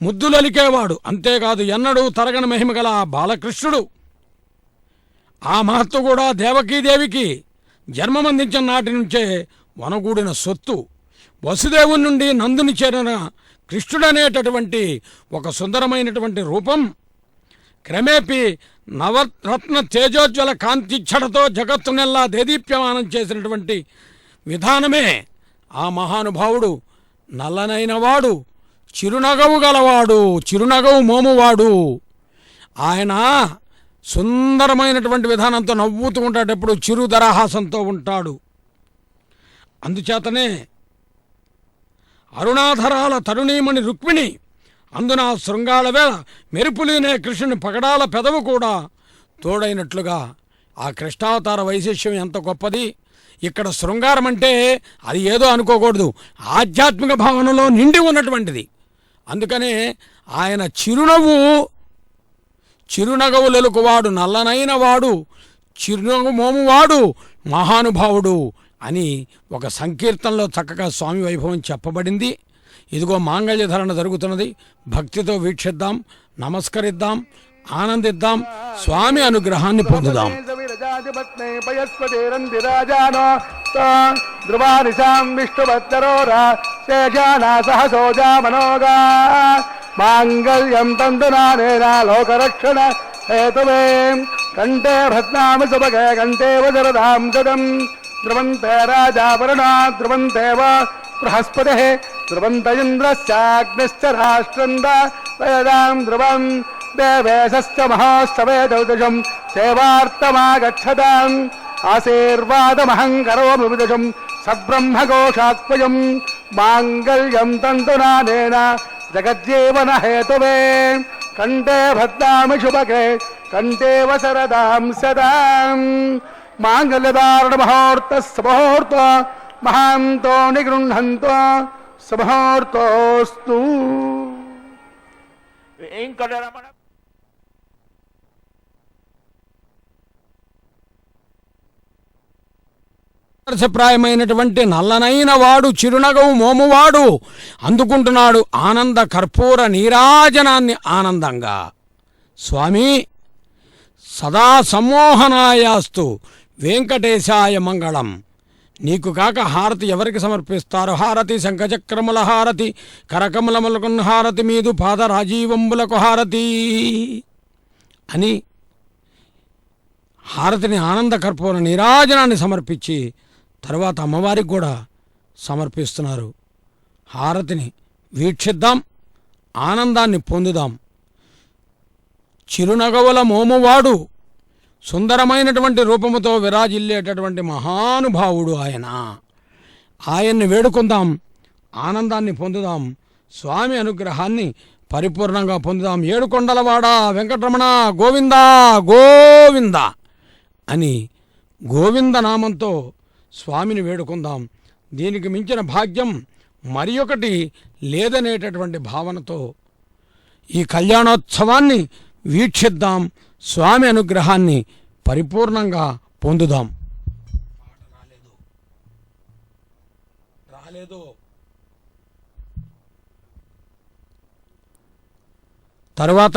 ముద్దులలికేవాడు. అంతేకాదు ఎన్నడూ తరగని మహిమ గల ఆ బాలకృష్ణుడు. ఆ మహత్తు కూడా దేవకీదేవికి జన్మమందించిన నాటి నుంచే వనగూడిన సొత్తు. వసుదేవుని నుండి నందుని చేరిన కృష్ణుడనేటటువంటి ఒక సుందరమైనటువంటి రూపం క్రమేపీ నవరత్న తేజోజ్వల కాంతిచ్చడతో జగత్తునెల్లా దేదీప్యమానం చేసినటువంటి విధానమే ఆ మహానుభావుడు. నల్లనైన వాడు, చిరునగవు గలవాడు, చిరునగవు మోమువాడు. ఆయన సుందరమైనటువంటి విధానంతో నవ్వుతూ ఉంటాడు, ఎప్పుడు చిరుదరహాసంతో ఉంటాడు. అందుచేతనే అరుణాధరాల తరుణీమణి రుక్మిణి అందున శృంగాల వేళ మెరుపులీనే కృష్ణుని పగడాల పెదవు కూడా తోడైనట్లుగా ఆ కృష్ణావతార వైశిష్యం ఎంత గొప్పది. ఇక్కడ శృంగారం అంటే అది ఏదో అనుకోకూడదు, ఆధ్యాత్మిక భావనలో నిండి ఉన్నటువంటిది. అందుకనే ఆయన చిరునగవులెలుకువాడు, నల్లనైన వాడు, చిరునగవు మోమువాడు, మహానుభావుడు అని ఒక సంకీర్తనలో చక్కగా స్వామి వైభవం చెప్పబడింది. ఇదిగో మాంగళ్యధరణ జరుగుతున్నది. భక్తితో వీక్షిద్దాం, నమస్కరిద్దాం, ఆనందిద్దాం, స్వామి అనుగ్రహాన్ని పొందుదాం. మాంగళ్యం తంతునానేనా లోకరక్షణ హేతువే కంఠే భస్నామి సుభగే కంఠే వజరదాం సదం ధ్రువంతే రాజావరుణా ధ్రువంతేవ బృహస్పతిః ధ్రువంత ఇంద్రశ్చాగ్నిశ్చ రాష్ట్రం దయదాం ధ్రువం దేవేశశ్చ మహోత్సవే చౌదశం సేవార్థమాగచ్చతాం ఆశీర్వాదమహం కరోమి విదశం సద్బ్రహ్మఘోషాత్మజం మాంగళ్యం తంతునానేన జగజ్జీవన హేతువే కంఠే భద్రామి శుభగే కంఠే వసరదాం సదాం మాంగళ్యధారణ మహోర్త సమహోర్త మహాంతో నిగృహంతో సమహోర్తోస్తు. వెంకటరమణ ప్రాయమైనటువంటి నల్లనైన వాడు, చిరునగవు మోమువాడు అందుకుంటున్నాడు ఆనంద కర్పూర నీరాజనాన్ని ఆనందంగా. స్వామి సదా సమ్మోహనాయాస్తు వెంకటేశాయ మంగళం. నీకు కాక హారతి ఎవరికి సమర్పిస్తారు? హారతి శంఖచక్రముల హారతి, కరకమలములకు హారతి, మీదు పాద రాజీవంబులకు హారతి అని హారతిని ఆనంద కర్పూర నీరాజనాన్ని సమర్పించి తర్వాత అమ్మవారికి కూడా సమర్పిస్తున్నారు. హారతిని వీక్షిద్దాం, ఆనందాన్ని పొందుదాం. చిరునగవుల మోమువాడు, సుందరమైనటువంటి రూపముతో విరాజిల్లేటటువంటి మహానుభావుడు ఆయన్ని వేడుకుందాం, ఆనందాన్ని పొందుదాం, స్వామి అనుగ్రహాన్ని పరిపూర్ణంగా పొందుదాం. ఏడుకొండలవాడ వెంకటరమణ గోవిందా గోవింద అని గోవింద నామంతో స్వామిని వేడుకుందాం. దీనికి మించిన భాగ్యం మరి ఒకటి లేదనేటటువంటి భావనతో ఈ కళ్యాణోత్సవాన్ని వీక్షిద్దాం, స్వామి అనుగ్రహాన్ని పరిపూర్ణంగా పొందుదాం. తరువాత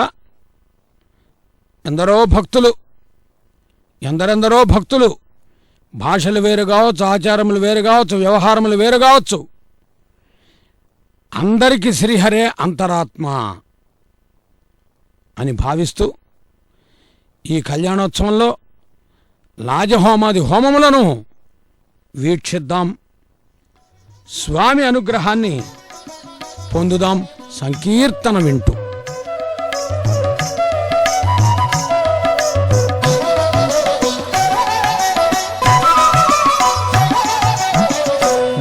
ఎందరో భక్తులు భాషలు వేరు కావచ్చు, ఆచారములు వేరు కావచ్చు, వ్యవహారములు వేరు కావచ్చు, అందరికీ శ్రీహరే అంతరాత్మ అని భావిస్తూ ఈ కళ్యాణోత్సవంలో లాజహోమాది హోమములను వీక్షిద్దాం, స్వామి అనుగ్రహాన్ని పొందుదాం సంకీర్తన వింటూ.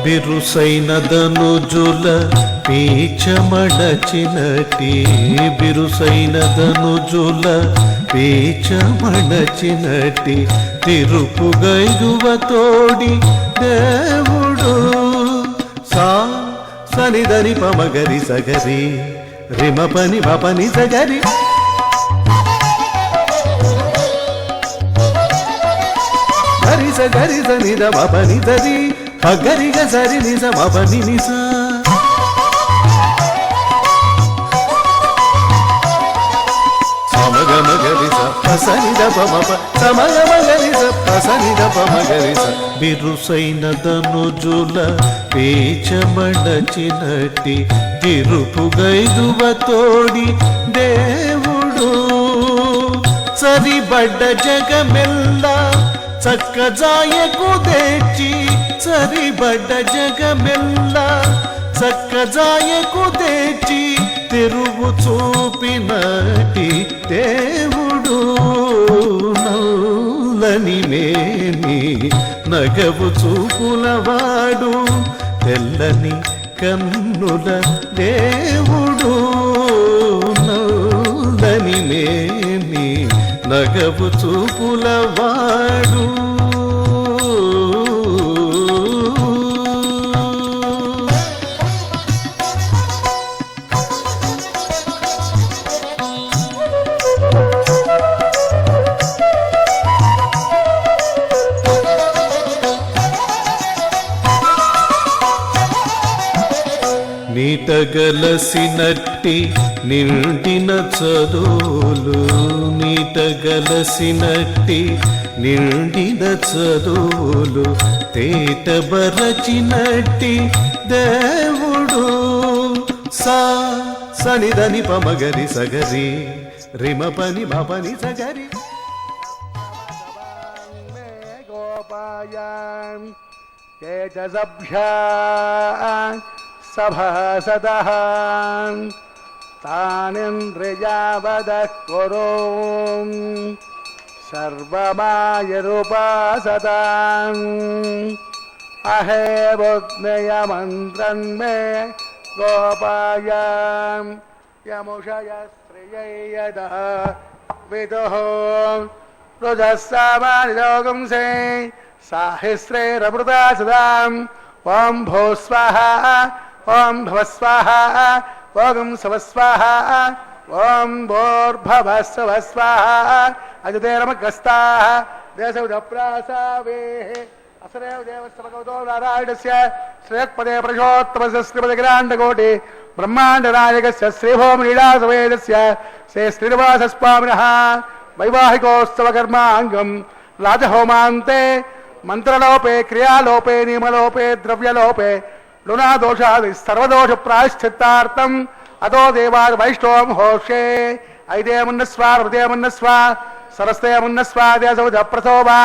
బిరుసైనదనుజుల పీచమడచినటి, బిరుసైనదనుజుల పీచమడచినటి తిరుపుగైదువ తోడి దేవుడు. సనిదని పమగరి సగరి రిమ పని పని సగరి గరి సగరి సనిద పని సరి గరి గరి నిజ పని నిజ సమగమగరి సనిద పమ సమగమగరి సనిద పమగరి స. బిరుసైనదనుజుల పీచమడచినటి తిరుపుగైదువ తోడి దేవుడు. సరిబడ్డ జగమెల్ల చక్కజాయకు తెచ్చి, సరిబడ్డ జగమెల్ల చక్కజాయకు తెచ్చి తిరుగు చూపినటి దేవుడు. నల్లని మేని నగవు చూపులవాడు, తెల్లని కన్నుల దేవుడు. నల్లని మేని నగవు చూపులవాడు. నీటగలసినట్టి నిండిన చదువులు, నీటగలసినట్టి నిండిన చదువులు తేటబరచినట్టి దేవుడు. సనిదని పమగరి సగరి రిమ పని పని సగరి సభసదః తానింద్రియావదః కురుం సర్వమాయరుపాసతాం. అహే బుద్ధ్యమంత్రన్మే గోపాయ యముషయ శ్రియయదః విదుః రుజస్సామానిలోకంసే సాహిస్రేరమృతా సదాం. ఓం భూ స్వాహా, ఓం భవ స్వాహా, ఓం శవ స్వాహా, ఓం భోర్భవస్వ స్వాహా. అజతేరమగ్రస్తాః దేశౌజప్రాసావేః అసరేవ దేవస్య భగవతో నారాయణస్య శ్రేయత్పదే ప్రజోత్తమస్య శ్రీపదగ్రాండకోటి బ్రహ్మాండనాయకస్య శ్రీభూమిలీలాసవేదస్య శ్రీ శ్రీనివాసస్వామినః వైవాహికోత్సవకర్మాంగం రాజహోమాంతే మంత్రలోపే క్రియాలోపే నియమలోపే ద్రవ్యలోపే లునాదోషాది సర్వదోష ప్రాయశ్చిత్తార్థం అతో దేవాది వైష్ణవం హోషే. ఐదేమన్నస్వ హృదయమన్నస్వ सरस्ते मुन्नस्वाद्यसौध प्रसोभा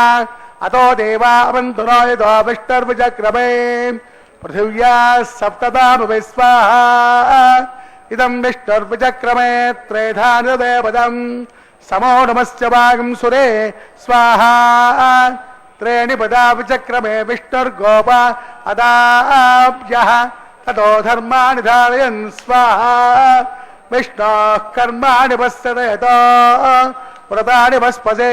अतो देवा अवन्तुनो यतो विष्टर्विचक्रमे पृथिव्या सप्तदामुवे स्वाहा इदं विष्टर्विचक्रमे त्रेधा निर्देवदम् समो नमस्य वागं सुरे स्वाहा त्रेणि पदा विचक्रमे विष्णुर्गोपा अदाभ्यः ततो धर्माणि धारयन् स्वाहा विष्णोः कर्माणि पश्यतो व्रतानि वस्पसे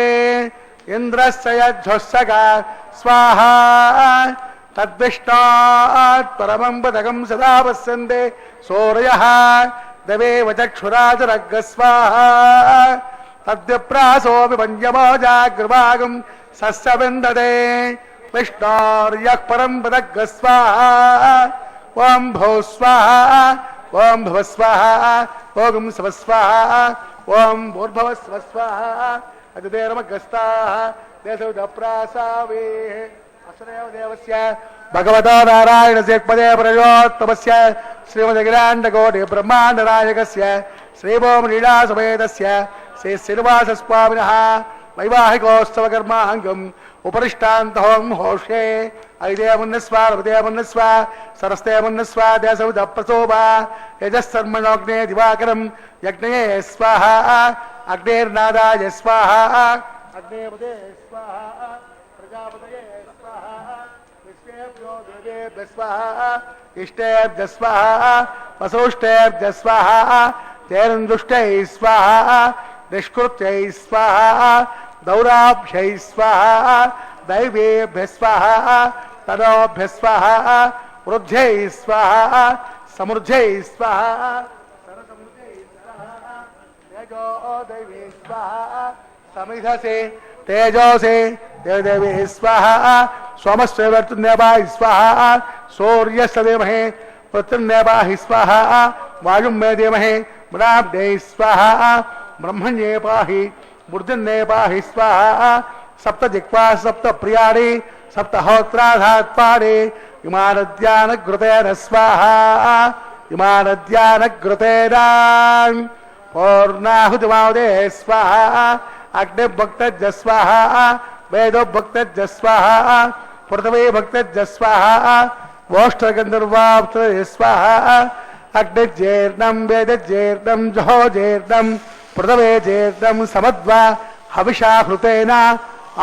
इन्द्रस्य यज्झोत्सका स्वाहा तद्विष्णात् परमं पदकं सदा पश्यन्ते सूर्यः देवेव चक्षुराजरग् स्वाहा तद्विप्रासोऽपि पञ्चमो जागृभागं सस्यविन्दते विष्णोर्यः परं पदग् स्वाहा ॐ भो स्वाहा ॐ भुव स्वाहा ॐ स्व स्वाहा ॐ भूर्भुवस्व स्वाहा अतिदेरमगस्ताः देशोदप्रासावे असरेव देवस्य भगवतो नारायणस्य पदे प्रयोत्तमस्य श्रीमदगिराण्डकोटि ब्रह्माण्डनायकस्य श्रीभौमलीलासमेतस्य श्री श्रीनिवासस्वामिनः वैवाहिकोत्सवकर्माङ्गम् उपरिष्टान्तहों होषे ऐदेमुन्नस्वा हृदयमुन्नस्वा सरस्ते मुन्नस्वा देशौध प्रसोभा यजस्सर्मणोऽग्ने दिवाकरं यज्ञये स्वाहा अग्नेर्नादाय स्वाहा अग्नेपदे स्वाहा प्रजापतये स्वाहा विश्वेभ्यो देवेभ्यः स्वाहा इष्टेभ्यः स्वाहा वसुष्टेभ्यः स्वाहा तेरन्दुष्टैः स्वाहा निष्कृत्यै स्वाहा दौराभ्यै स्वाहा दैवेभ्यः स्वाहा तनोभ्यः स्वाहा वृद्ध्यै स्वाहा समृद्ध्यै स्वाहा सरसमृद्ध्यै स्वाहा तेजो दैवे स्वाहा समिधसे तेजोसे देवदेवे स्वाहा सोमस्य वर्तन्यवाहि स्वाहा सूर्यस्य धीमहि पृथिव्यावाहि स्वाहा वायुं मे धीमहि ब्रह्मणे स्वाहा ब्रह्मण्ये पाहि मूर्धन्ये पाहि स्वाहा सप्त जिह्वा सप्त प्रियाणि सप्तहोत्राधात्पाणि इमानद्यानघृतेन स्वाहा इमानद्यानघृतेन पूर्णाहुतिमावदे स्वाहा अग्निभक्तज स्वाहा वेदोभक्तज स्वाहा पृथ्वी भक्तज स्वाहा वोष्ठगन्धर्वाप्तये स्वाहा अग्निजेर्णं वेदजेर्णं जहोजेर्णं पृथ्वेजेर्णं समद्वा हविषा हृतेन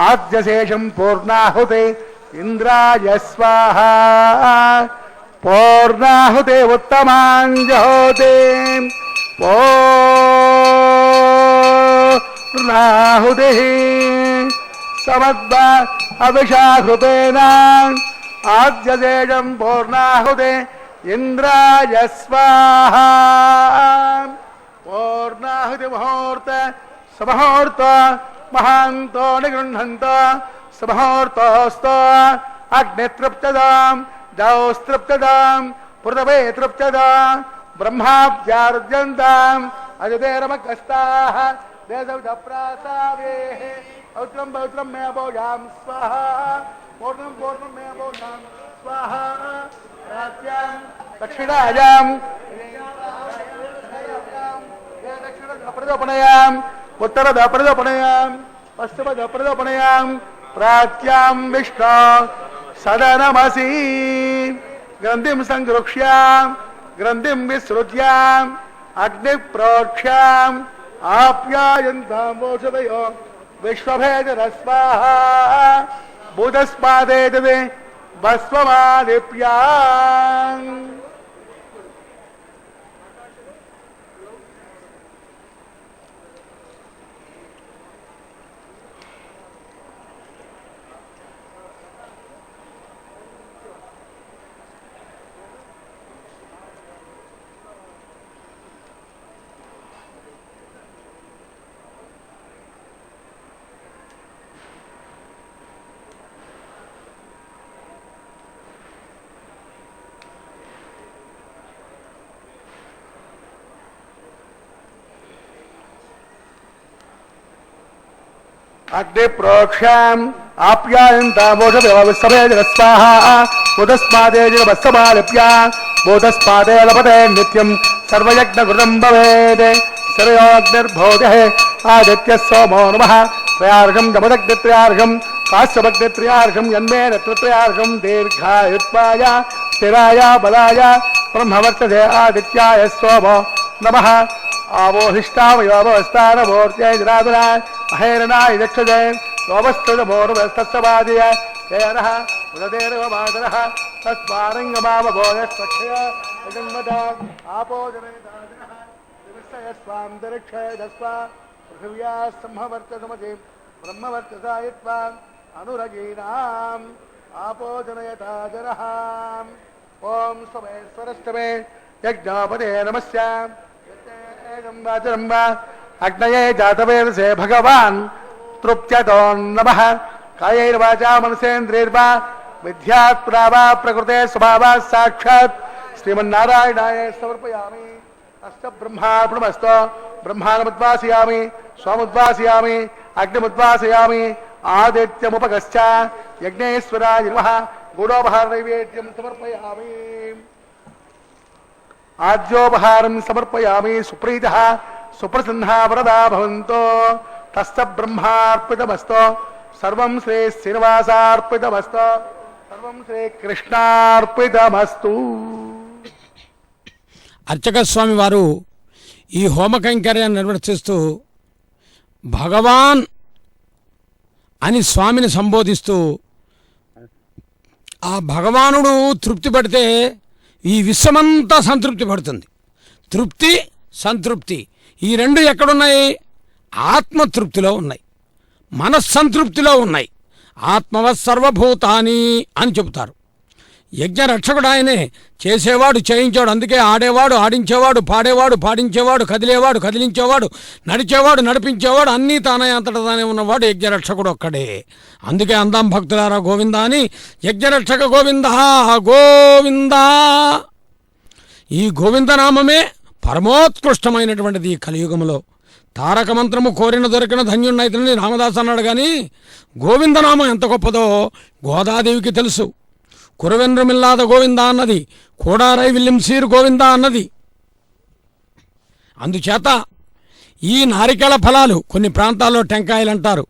आद्यशेषं पूर्णाहुते इंद्राय स्वाहा पूर्णाहुते उत्तमां जहोते पूर्णाहुतिः समद्वा हविषा हृतेन आद्यशेषं पूर्णाहुते इंद्राय स्वाहा पूर्णाहुति मुहूर्त समहूर्त महान्तो निगृह्णन्त समहूर्तोऽस्तु अग्नितृप्तदां जौस्तृप्तदां पृथ्वे तृप्तदां ब्रह्माब्जार्जन्ताम् अजतेरमकस्ताः देशविधप्रासावेः पौत्रं पौत्रं मे भोजां स्वाहा पूर्णं पूर्णं मे भोजां स्वाहा राज्यां दक्षिणायां दक्षिणप्रदोपणयाम् उत्तरदप्रदोपणयाम् पश्चिमदप्रदोपणयाम् प्राच्यां विष्णु सदनमसि ग्रन्थिं संगृह्याम् ग्रन्थिं विसृज्याम् अग्निप्रोक्ष्याम् आप्यायन्तां वोषधयो विश्वभेदरः स्वाहा बुधस्पादे दिवे भस्वमादिप्याम् अग्निप्रोक्ष्याम् आप्यायन्तामोषदेवविश्वभेदरः स्वाहा बुधस्पादे जिनवत्समालिप्या बोधस्पादे लभते नित्यं सर्वयज्ञकृतं भवेत् श्रेयोऽग्निर्भोजः आदित्यः सोमो नमः त्रयार्घं जमदग्नित्रयार्घं काश्यभग्नित्रयार्घं यन्मे नत्रत्रयार्घं दीर्घायुत्वाय स्थिराय बलाय ब्रह्मवर्चसे आदित्याय सोमो नमः आवोहिष्टावयोवस्थानमूर्त्यै जनार्दनाय महेरणाय दक्षते लोभस्तुभोर्वस्तस्वादिय जयनः उददेर्वमातरः तस्मारङ्गमावभोयस्वक्षय जन्मदा आपोजनयदादिनः दिवसयस्वान्तरिक्षयदस्वा पृथिव्या सम्भवर्तसमति ब्रह्मवर्चसायित्वा अनुरगीणाम् आपोजनयताजनः ॐ सोमेश्वरस्तमे यज्ञापदे नमस्याम् अग्नये जातवेदसे भगवान् तृप्यतो नमः कायैर्वाचा मनसेन्द्रियैर्वा विद्यात्मना वा प्रकृते स्वभावात् साक्षात् श्रीमन्नारायणाय समर्पयामि अष्टब्रह्मार्पणमस्तु ब्रह्माणमुद्वासयामि सोमुद्वासयामि अग्निमुद्वासयामि आदित्यमुपगश्च यज्ञेश्वराय नमः गूढोपहारनैवेद्यं समर्पयामि आद्योपहारं समर्पयामि सुप्रीतः सुप्रसन्नः वरदा भवन्तो तस्य ब्रह्मार्पितमस्तु सर्वं श्री श्रीनिवासार्पितमस्तु सर्वं श्री कृष्णार्पितमस्तु. అర్చక స్వామి వారు ఈ హోమ కైంకర్యాన్ని నిర్వర్తిస్తూ భగవాన్ అని స్వామిని సంబోధిస్తూ ఆ భగవానుడు తృప్తి పడితే ఈ విశ్వమంతా సంతృప్తి పడుతుంది. తృప్తి సంతృప్తి ఈ రెండు ఎక్కడున్నాయి? ఆత్మతృప్తిలో ఉన్నాయి, మనస్సంతృప్తిలో ఉన్నాయి. ఆత్మవత్ సర్వభూతాని అని చెబుతారు. యజ్ఞ రక్షకుడు ఆయనే, చేసేవాడు చేయించేవాడు. అందుకే ఆడేవాడు ఆడించేవాడు, పాడేవాడు పాడించేవాడు, కదిలేవాడు కదిలించేవాడు, నడిచేవాడు నడిపించేవాడు, అన్నీ తానే అంతటా తానే ఉన్నవాడు యజ్ఞరక్షకుడు ఒక్కడే. అందుకే అందాం భక్తులారా గోవింద అని. యజ్ఞరక్షక గోవింద గోవింద. ఈ గోవిందనామమే పరమోత్కృష్టమైనటువంటిది ఈ కలియుగంలో. తారక మంత్రము కోరిన దొరికిన ధన్యున్నైతేనని రామదాస్ అన్నాడు. కానీ గోవిందనామం ఎంత గొప్పదో గోదాదేవికి తెలుసు. కురవెన్రుమిల్లాద గోవింద అన్నది, కోడారై విల్లింసీరు గోవింద అన్నది. అందుచేత ఈ నారికేళ ఫలాలు కొన్ని ప్రాంతాల్లో టెంకాయలు అంటారు,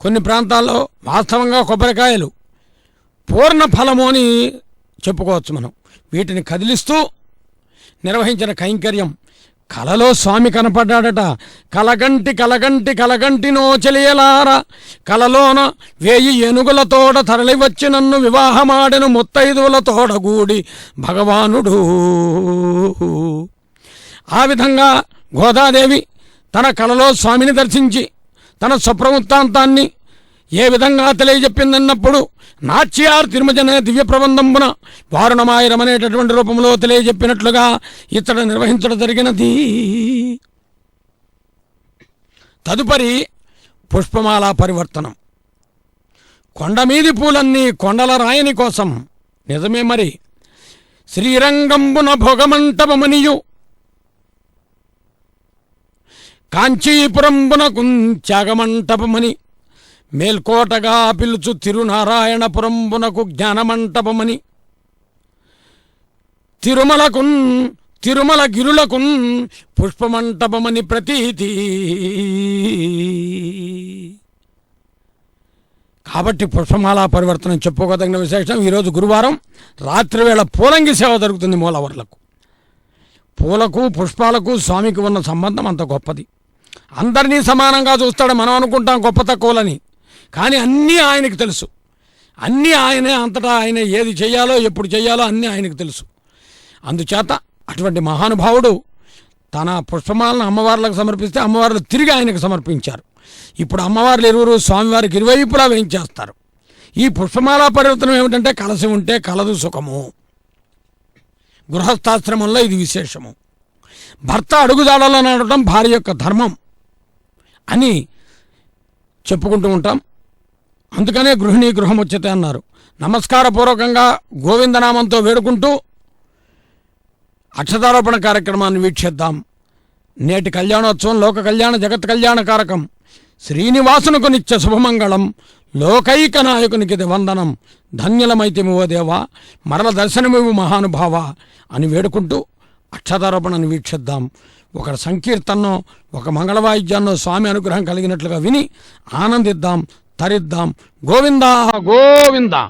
కొన్ని ప్రాంతాల్లో వాస్తవంగా కొబ్బరికాయలు పూర్ణ ఫలము అని చెప్పుకోవచ్చు మనం. వీటిని కదిలిస్తూ నిర్వహించిన కైంకర్యం. కలలో స్వామి కనపడ్డాడట. కలగంటి కలగంటి కలగంటి నో చెలియలార కలలోన 1000 ఏనుగులతోడ తరలివచ్చి నన్ను వివాహమాడెను ముత్తైదువులతోడగూడి భగవానుడు. ఆ విధంగా గోదాదేవి తన కలలో స్వామిని దర్శించి తన స్వప్రవృత్తాంతాన్ని ఏ విధంగా తెలియజెప్పిందన్నప్పుడు నాట్యార్ తిరుమజనే దివ్య ప్రబంధంబున వారుణమాయరమనేటటువంటి రూపంలో తెలియజెప్పినట్లుగా ఇతడు నిర్వహించడం జరిగినది. తదుపరి పుష్పమాల పరివర్తనం. కొండమీది పూలన్నీ కొండల రాయని కోసం. నిజమే మరి. శ్రీరంగంబున భోగమంటపమనియు కాంచీపురంబున త్యాగమంటపమని మేల్కోటగా పిలుచు తిరునారాయణపురంబునకు జ్ఞానమంటపమని తిరుమల గిరులకున్ పుష్పమంటపమని ప్రతీతి. కాబట్టి పుష్పమాల పరివర్తనం చెప్పుకోదగిన విశేషం. ఈరోజు గురువారం రాత్రివేళ పూలంగి సేవ జరుగుతుంది మూలవర్లకు. పూలకు పుష్పాలకు స్వామికి ఉన్న సంబంధం అంత గొప్పది. అందరినీ సమానంగా చూస్తాడు. మనం అనుకుంటాం గొప్ప తక్కువలని, కానీ అన్నీ ఆయనకు తెలుసు. అన్నీ ఆయనే, అంతటా ఆయనే. ఏది చేయాలో ఎప్పుడు చేయాలో అన్నీ ఆయనకు తెలుసు. అందుచేత అటువంటి మహానుభావుడు తన పుష్పమాలను అమ్మవార్లకు సమర్పిస్తే అమ్మవార్లు తిరిగి ఆయనకు సమర్పించారు. ఇప్పుడు అమ్మవార్లు ఇరువురు స్వామివారికి ఇరువైపులా వేయించేస్తారు. ఈ పుష్పమాల పరివర్తనం ఏమిటంటే కలసి ఉంటే కలదు సుఖము. గృహస్థాశ్రమంలో ఇది విశేషము. భర్త అడుగుజాడలో నడవడం భార్య యొక్క ధర్మం అని చెప్పుకుంటూ ఉంటాం. అందుకనే గృహిణీ గృహముచ్యతే అన్నారు. నమస్కారపూర్వకంగా గోవిందనామంతో వేడుకుంటూ అక్షతారోపణ కార్యక్రమాన్ని వీక్షిద్దాం. నేటి కళ్యాణోత్సవం లోక కళ్యాణ జగత్ కళ్యాణ కారకం. శ్రీనివాసునకు నిత్య శుభమంగళం. లోకైక నాయకునికి వందనం. ధన్యులమైతిమి ఓ దేవా, మరల దర్శనమివు మహానుభావ అని వేడుకుంటూ అక్షతారోపణను వీక్షిద్దాం. ఒక సంకీర్తనో ఒక మంగళవాయిద్యాన్నో స్వామి అనుగ్రహం కలిగినట్లుగా విని ఆనందిద్దాం, తరిద్దాం. గోవిందా గోవిందా.